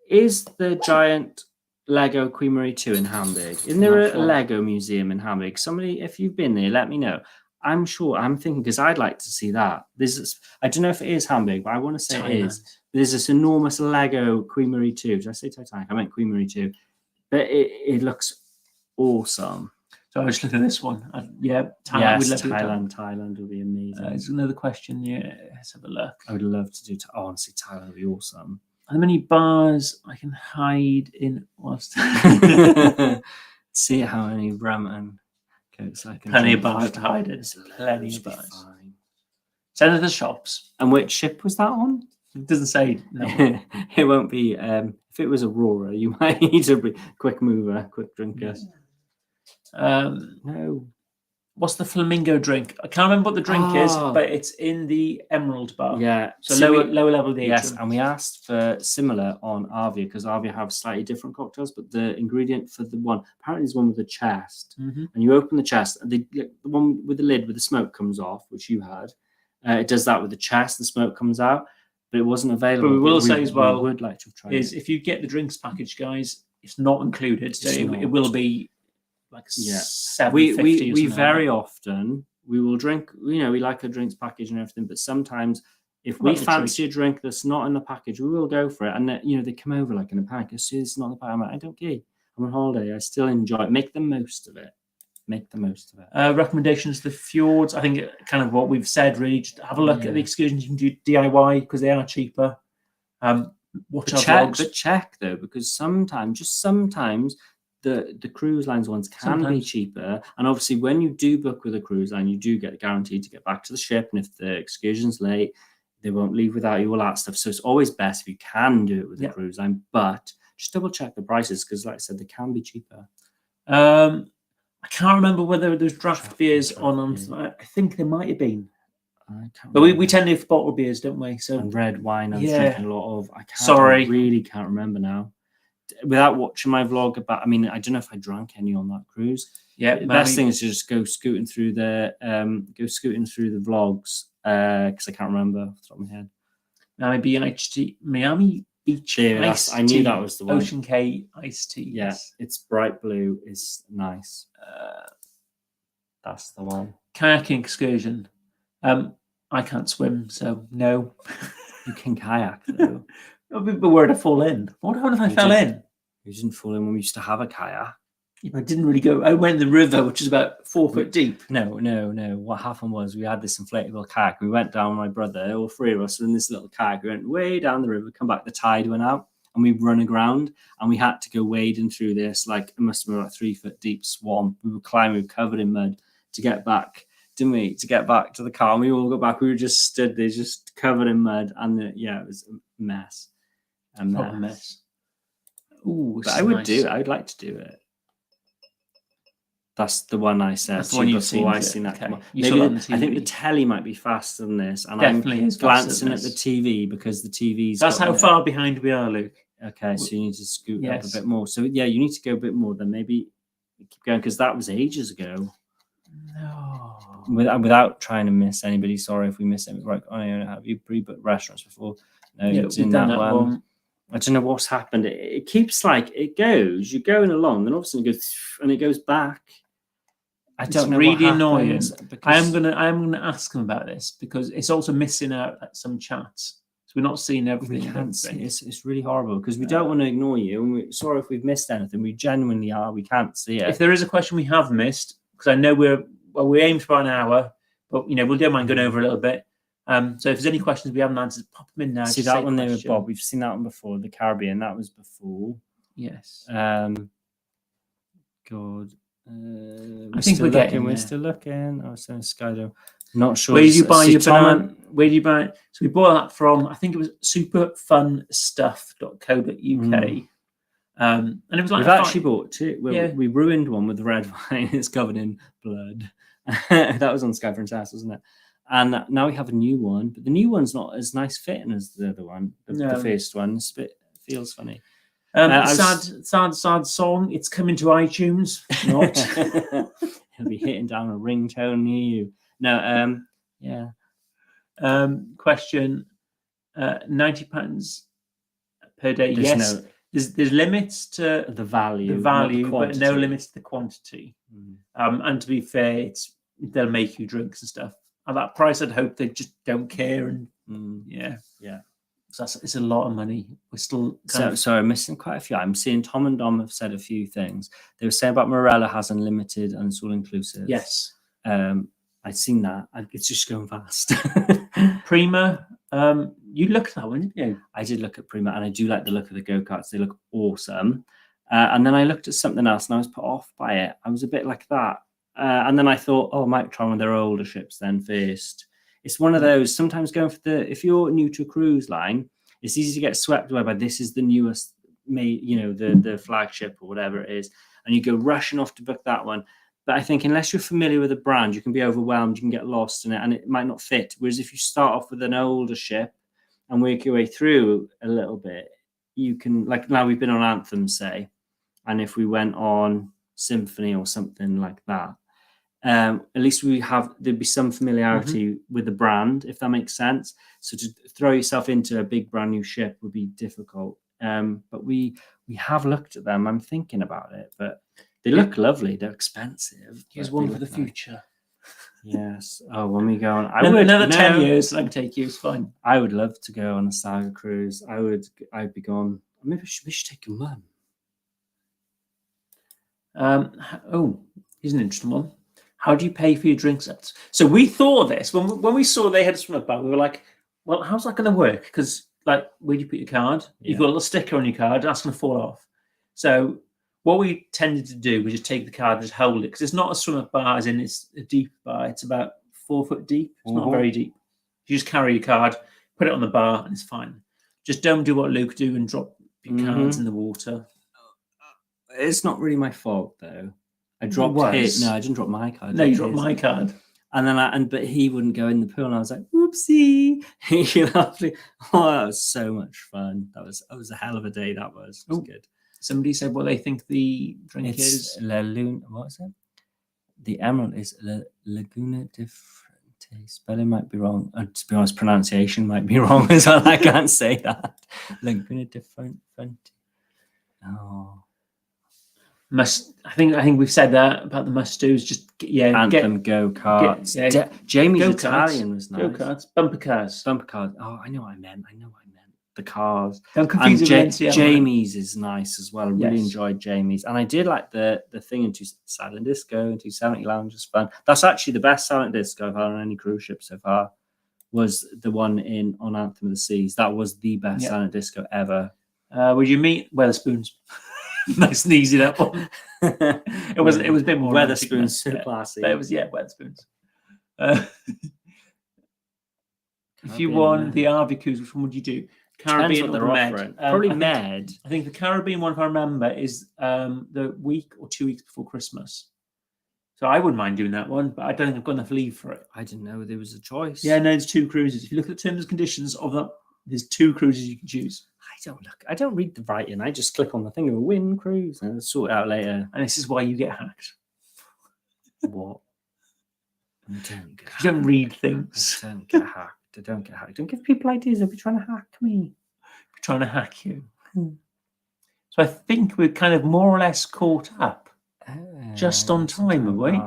is the giant Lego Queen Marie 2 in Hamburg? Isn't there a Lego museum in Hamburg? Somebody, if you've been there, let me know. I'm thinking, because I'd like to see that. I don't know if it is Hamburg, but I want to say it is. There's this enormous Lego Queen Marie 2. Did I say Titanic? I meant Queen Marie 2. But it looks awesome. So I was just looking at this one. Thailand would be amazing. There's another question. Yeah, let's have a look. I would love to do. Honestly, Thailand would be awesome. How many bars I can hide in whilst see how many rum and cokes I can. Plenty of bars to hide in. Plenty of bars. Send us the shops. And which ship was that on? It doesn't say. No. It won't be. If it was Aurora, you might need to be quick mover, quick drinker. No. What's the flamingo drink? I can't remember what the drink is, but it's in the Emerald bar. Yeah. So lower level of the atrium. Yes, and we asked for similar on Arvia because Arvia have slightly different cocktails, but the ingredient for the one apparently is one with the chest. And you open the chest, and the one with the lid where the smoke comes off, which you had. It does that with the chest. The smoke comes out, but it wasn't available. But we will say as well, we would like to have tried is if you get the drinks package, guys, it's not included. So it will be. Like we very often we will drink, we like a drinks package and everything, but sometimes if we fancy a drink that's not in the package, we will go for it. And they come over like in a pack. As soon as it's not in the pack, I'm like, I don't care. I'm on holiday. I still enjoy it. Make the most of it. Recommendations: the fjords. I think kind of what we've said. Really, just have a look at the excursions. You can do DIY because they are cheaper. Watch our vlogs. But check though, because sometimes. The cruise lines ones can be cheaper, and obviously when you do book with a cruise line, you do get guaranteed to get back to the ship, and if the excursion's late, they won't leave without you, all that stuff. So it's always best if you can do it with a cruise line, but just double check the prices because, like I said, they can be cheaper. I can't remember whether there's draft beers on. I think there might have been. But we tend to have bottled beers, don't we? So and red wine. I'm drinking a lot of. I really can't remember now. Without watching my vlog I don't know if I drank any on that cruise. Yeah, the best thing is to just go scooting through the vlogs because I can't remember off the top of my head. Miami Beach. I knew that was the one. Ocean K iced tea. Yeah, it's bright blue. Is nice. That's the one. Kayaking excursion. I can't swim, so no. You can kayak though. But where to fall in? What if I fell in? You didn't fall in when we used to have a kayak. I didn't really go. I went in the river, which is about 4 foot deep. No. What happened was we had this inflatable kayak. We went down, my brother, all three of us were in this little kayak. We went way down the river, come back, the tide went out, and we run aground, and we had to go wading through this, like, it must have been like 3 foot deep swamp. We were climbing, we were covered in mud to get back, didn't we? To get back to the car. And we all got back. We were just stood there, just covered in mud. And it was a mess. A mess. Ooh, but I would do it. I would like to do it. That's the one I said. That's the one you've seen. I seen that. Okay. Maybe I think the telly might be faster than this, and definitely I'm glancing at the TV because the TV's. That's how far behind we are, Luke. Okay, so you need to scoot up a bit more. So you need to go a bit more. Then maybe keep going because that was ages ago. No. Without trying to miss anybody. Sorry if we miss anything. Right? Have you pre-booked restaurants before? No, it's in that one. I don't know what's happened. It keeps it goes. You're going along, then all of a sudden it goes and it goes back. I don't know. Really annoying. I'm gonna ask them about this because it's also missing out at some chats. So we're not seeing everything. We can't see. It's really horrible because we don't want to ignore you. And we're sorry if we've missed anything. We genuinely are. We can't see it. If there is a question we have missed, because I know we aim for an hour, but we don't mind going over a little bit. So if there's any questions we haven't answered, pop them in now. See that one there with Bob. We've seen that one before. The Caribbean. That was before. Yes. God. I think we're still looking. I was saying Skydo. Not sure. Where did you buy your banana? Where did you buy it? So we bought that from, I think it was superfunstuff.co.uk. And it was like we've actually bought two. We ruined one with red wine. It's covered in blood. That was on Sky Princess, wasn't it? And now we have a new one, but the new one's not as nice fitting as the other one. The first one. It's a bit feels funny. Sad song. It's coming to iTunes. Not. He'll be hitting down a ringtone near you. No. Yeah. Question. £90 per day. There's limits to the value, but no limits to the quantity. And to be fair, they'll make you drinks and stuff. At that price, I'd hope they just don't care. And yeah. So it's a lot of money. We're still sorry, I'm missing quite a few. I'm seeing Tom and Dom have said a few things. They were saying about Morella has unlimited and it's all inclusive. Yes. I'd seen that. It's just going fast. Prima, you looked at that one, didn't you? I did look at Prima, and I do like the look of the go-karts. They look awesome. And then I looked at something else, and I was put off by it. I was a bit like that. And then I thought, I might try one of their older ships then first. It's one of those, sometimes going for if you're new to a cruise line, it's easy to get swept away by this is the newest, the flagship or whatever it is. And you go rushing off to book that one. But I think unless you're familiar with the brand, you can be overwhelmed, you can get lost in it, and it might not fit. Whereas if you start off with an older ship and work your way through a little bit, you can, like now we've been on Anthem, say, and if we went on Symphony or something like that, at least there'd be some familiarity with the brand, if that makes sense. So to throw yourself into a big brand new ship would be difficult. But we have looked at them. I'm thinking about it, but they look lovely. They're expensive. Here's one for the future. Yes. Oh, when we go on, another 10 years, I can take you. It's fine. I would love to go on a Saga cruise. I'd be gone. Maybe we should take your mum. Here's an interesting one. How do you pay for your drink sets? So we thought this when we saw they had a swim bar. We were like, well, how's that going to work? Because where do you put your card? You've got a little sticker on your card. That's going to fall off. So what we tended to do was just take the card and just hold it, because it's not a swim bar as in it's a deep bar. It's about 4 foot deep. It's not very deep. You just carry your card, put it on the bar, and it's fine. Just don't do what Luke do and drop your cards in the water. It's not really my fault though. I dropped his. No, I didn't drop my card. No, you dropped my card. And then but he wouldn't go in the pool, and I was like, "Whoopsie!" That was so much fun. That was a hell of a day. That was good. Somebody said what they think the drink is. La Luna. What is it? The Emerald is Laguna Differente. Spelling might be wrong. To be honest, pronunciation might be wrong as well. I can't say that. Laguna Differente. Oh. I think we've said that about the must-dos. Just Anthem go-karts. Jamie's go-karts. Italian was nice. Go-karts, bumper cars. Oh, I know what I meant. The cars. Don't confuse it. Jamie's is nice as well. I really enjoyed Jamie's, and I did like the thing into Silent Disco and 270 Lounge was fun. That's actually the best Silent Disco I've had on any cruise ship so far. Was the one on Anthem of the Seas. That was the best Silent Disco ever. Would you meet Weatherspoons? Nice and easy, that one. It was a bit more Weatherspoons, so classy. But it was Weatherspoons. If you won the Arvia cruise, which one would you do? Caribbean or Med? Probably Med. I think the Caribbean one, if I remember, is the week or 2 weeks before Christmas. So I wouldn't mind doing that one, but I don't think I've got enough leave for it. I didn't know there was a choice. Yeah, no, there's 2 cruises. If you look at the terms and conditions of that, there's 2 cruises you can choose. I don't read the writing. I just click on the thing of a win cruise and I'll sort it out later. And this is why you get hacked. What? You don't read things. I don't get hacked. Don't give people ideas. They'll be trying to hack me. Trying to hack you. So I think we're kind of more or less caught up. Just on time, are we?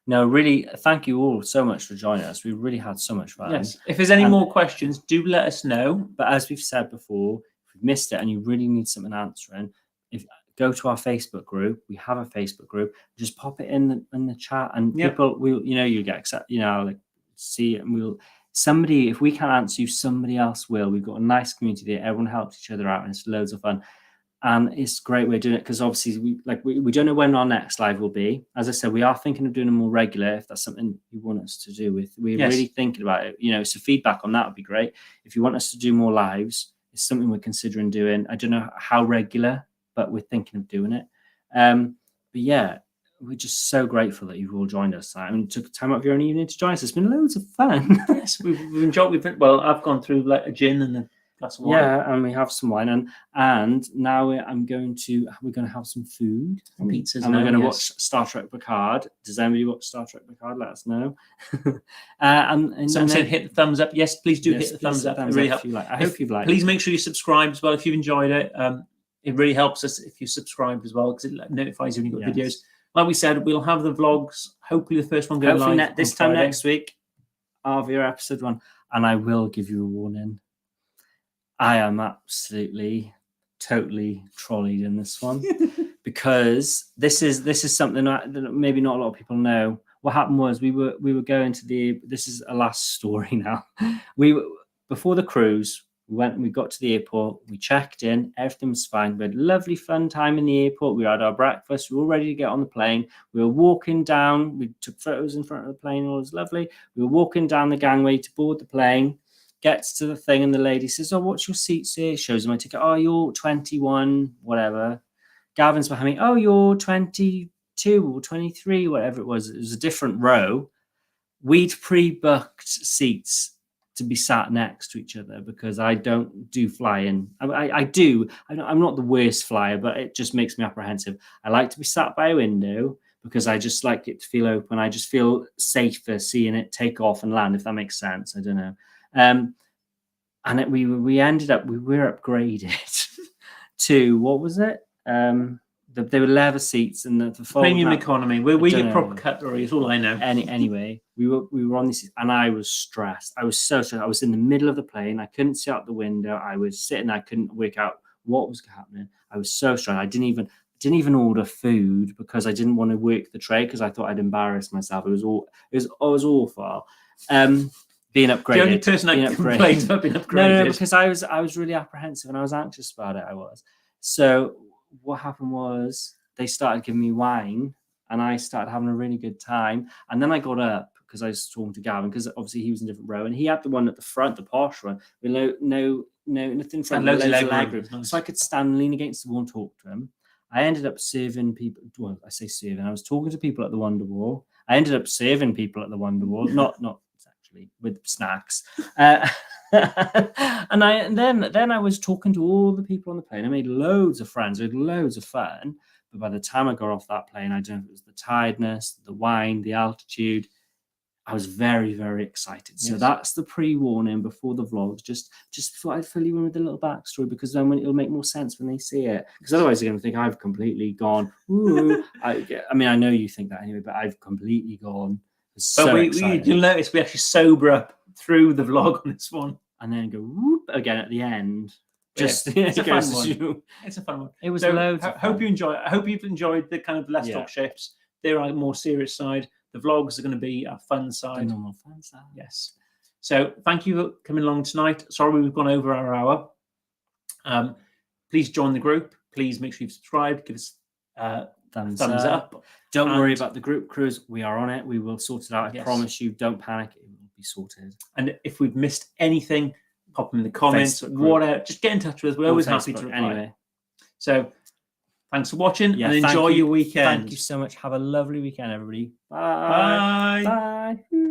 No, really, thank you all so much for joining us. We really had so much fun. Yes. If there's any more questions, do let us know. But as we've said before, if you've missed it and you really need something answering, go to our Facebook group. We have a Facebook group. Just pop it in the chat, and people will, you'll get accepted. Like see it, and somebody, if we can't answer you, somebody else will. We've got a nice community there. Everyone helps each other out, and it's loads of fun. And it's a great way of doing it, because obviously we don't know when our next live will be. As I said, we are thinking of doing them more regular, if that's something you want us to do. We're really thinking about it. So feedback on that would be great. If you want us to do more lives, it's something we're considering doing. I don't know how regular, but we're thinking of doing it. But yeah, we're just so grateful that you've all joined us. I mean, you took time out of your own evening to join us. It's been loads of fun. Yes, we've enjoyed. I've gone through like a gin and a glass of wine. Yeah, and we have some wine, and now we're going to have some food, pizzas, and we're going to watch Star Trek Picard. Does anybody watch Star Trek Picard? Let us know. and someone said hit the thumbs up. Yes, please do hit the thumbs up. It really helps. I hope you've liked. Please make sure you subscribe as well if you've enjoyed it. It really helps us if you subscribe as well, because it notifies you when you've got videos. Like we said, we'll have the vlogs. Hopefully, the first one going live this time next week. Arvia episode 1, and I will give you a warning. I am absolutely, totally trolleyed in this one because this is something that maybe not a lot of people know. What happened was we were going to this is a last story now. Before the cruise. We got to the airport, we checked in, everything was fine. We had a lovely fun time in the airport. We had our breakfast, we were all ready to get on the plane. We were walking down, we took photos in front of the plane, all was lovely. We were walking down the gangway to board the plane, gets to the thing, and the lady says, "Oh, what's your seats here?" Shows me my ticket. "Oh, you're 21, whatever." Gavin's behind me. "Oh, you're 22 or 23, whatever it was." It was a different row. We'd pre-booked seats to be sat next to each other because I don't do flying. I do. I'm not the worst flyer, but it just makes me apprehensive. I like to be sat by a window because I just like it to feel open. I just feel safer seeing it take off and land, if that makes sense. I don't know. And we ended up, we were upgraded to, what was it? They were leather seats and the premium economy. We get proper cutlery, is all I know. Anyway, we were on this, and I was stressed. I was so stressed. I was in the middle of the plane. I couldn't see out the window. I was sitting. I couldn't work out what was happening. I was so stressed. I didn't even order food because I didn't want to work the tray because I thought I'd embarrass myself. It was awful. Being upgraded. The only person I complained about being upgraded. No, because I was really apprehensive and I was anxious about it. I was. So what happened was they started giving me wine and I started having a really good time. And then I got up because I was talking to Gavin, because obviously he was in a different row and he had the one at the front, the posh one, with no nothing from loads of leg room. Nice. So I could stand and lean against the wall and talk to him. I ended up serving people. Well, I say serving. I was talking to people at the Wonder Wall. I ended up serving people at the Wonder Wall, not actually with snacks. And then I was talking to all the people on the plane. I made loads of friends. We had loads of fun. But by the time I got off that plane, I don't know if it was the tiredness, the wine, the altitude. I was very, very excited. So that's the pre-warning before the vlogs. Just thought I'd fill you in with a little backstory, because then it'll make more sense when they see it. Because otherwise they're going to think I've completely gone, ooh. I mean, I know you think that anyway, but I've completely gone. So you'll notice we actually sober up through the vlog on this one. And then go whoop again at the end. It's a fun one. It's a fun one. It was loads. I hope you've enjoyed the kind of Let's Talk Ships. They're on a more serious side. The vlogs are going to be our fun side. The normal fun side. Yes. So thank you for coming along tonight. Sorry we've gone over our hour. Please join the group. Please make sure you've subscribed. Give us thumbs up. Don't worry about the group cruise. We are on it. We will sort it out. I promise you. Don't panic. It will be sorted. And if we've missed anything, pop them in the comments. Whatever. Just get in touch with us. We're always happy to reply. Anyway. So thanks for watching and enjoy your weekend. Thank you so much. Have a lovely weekend, everybody. Bye. Bye. Bye.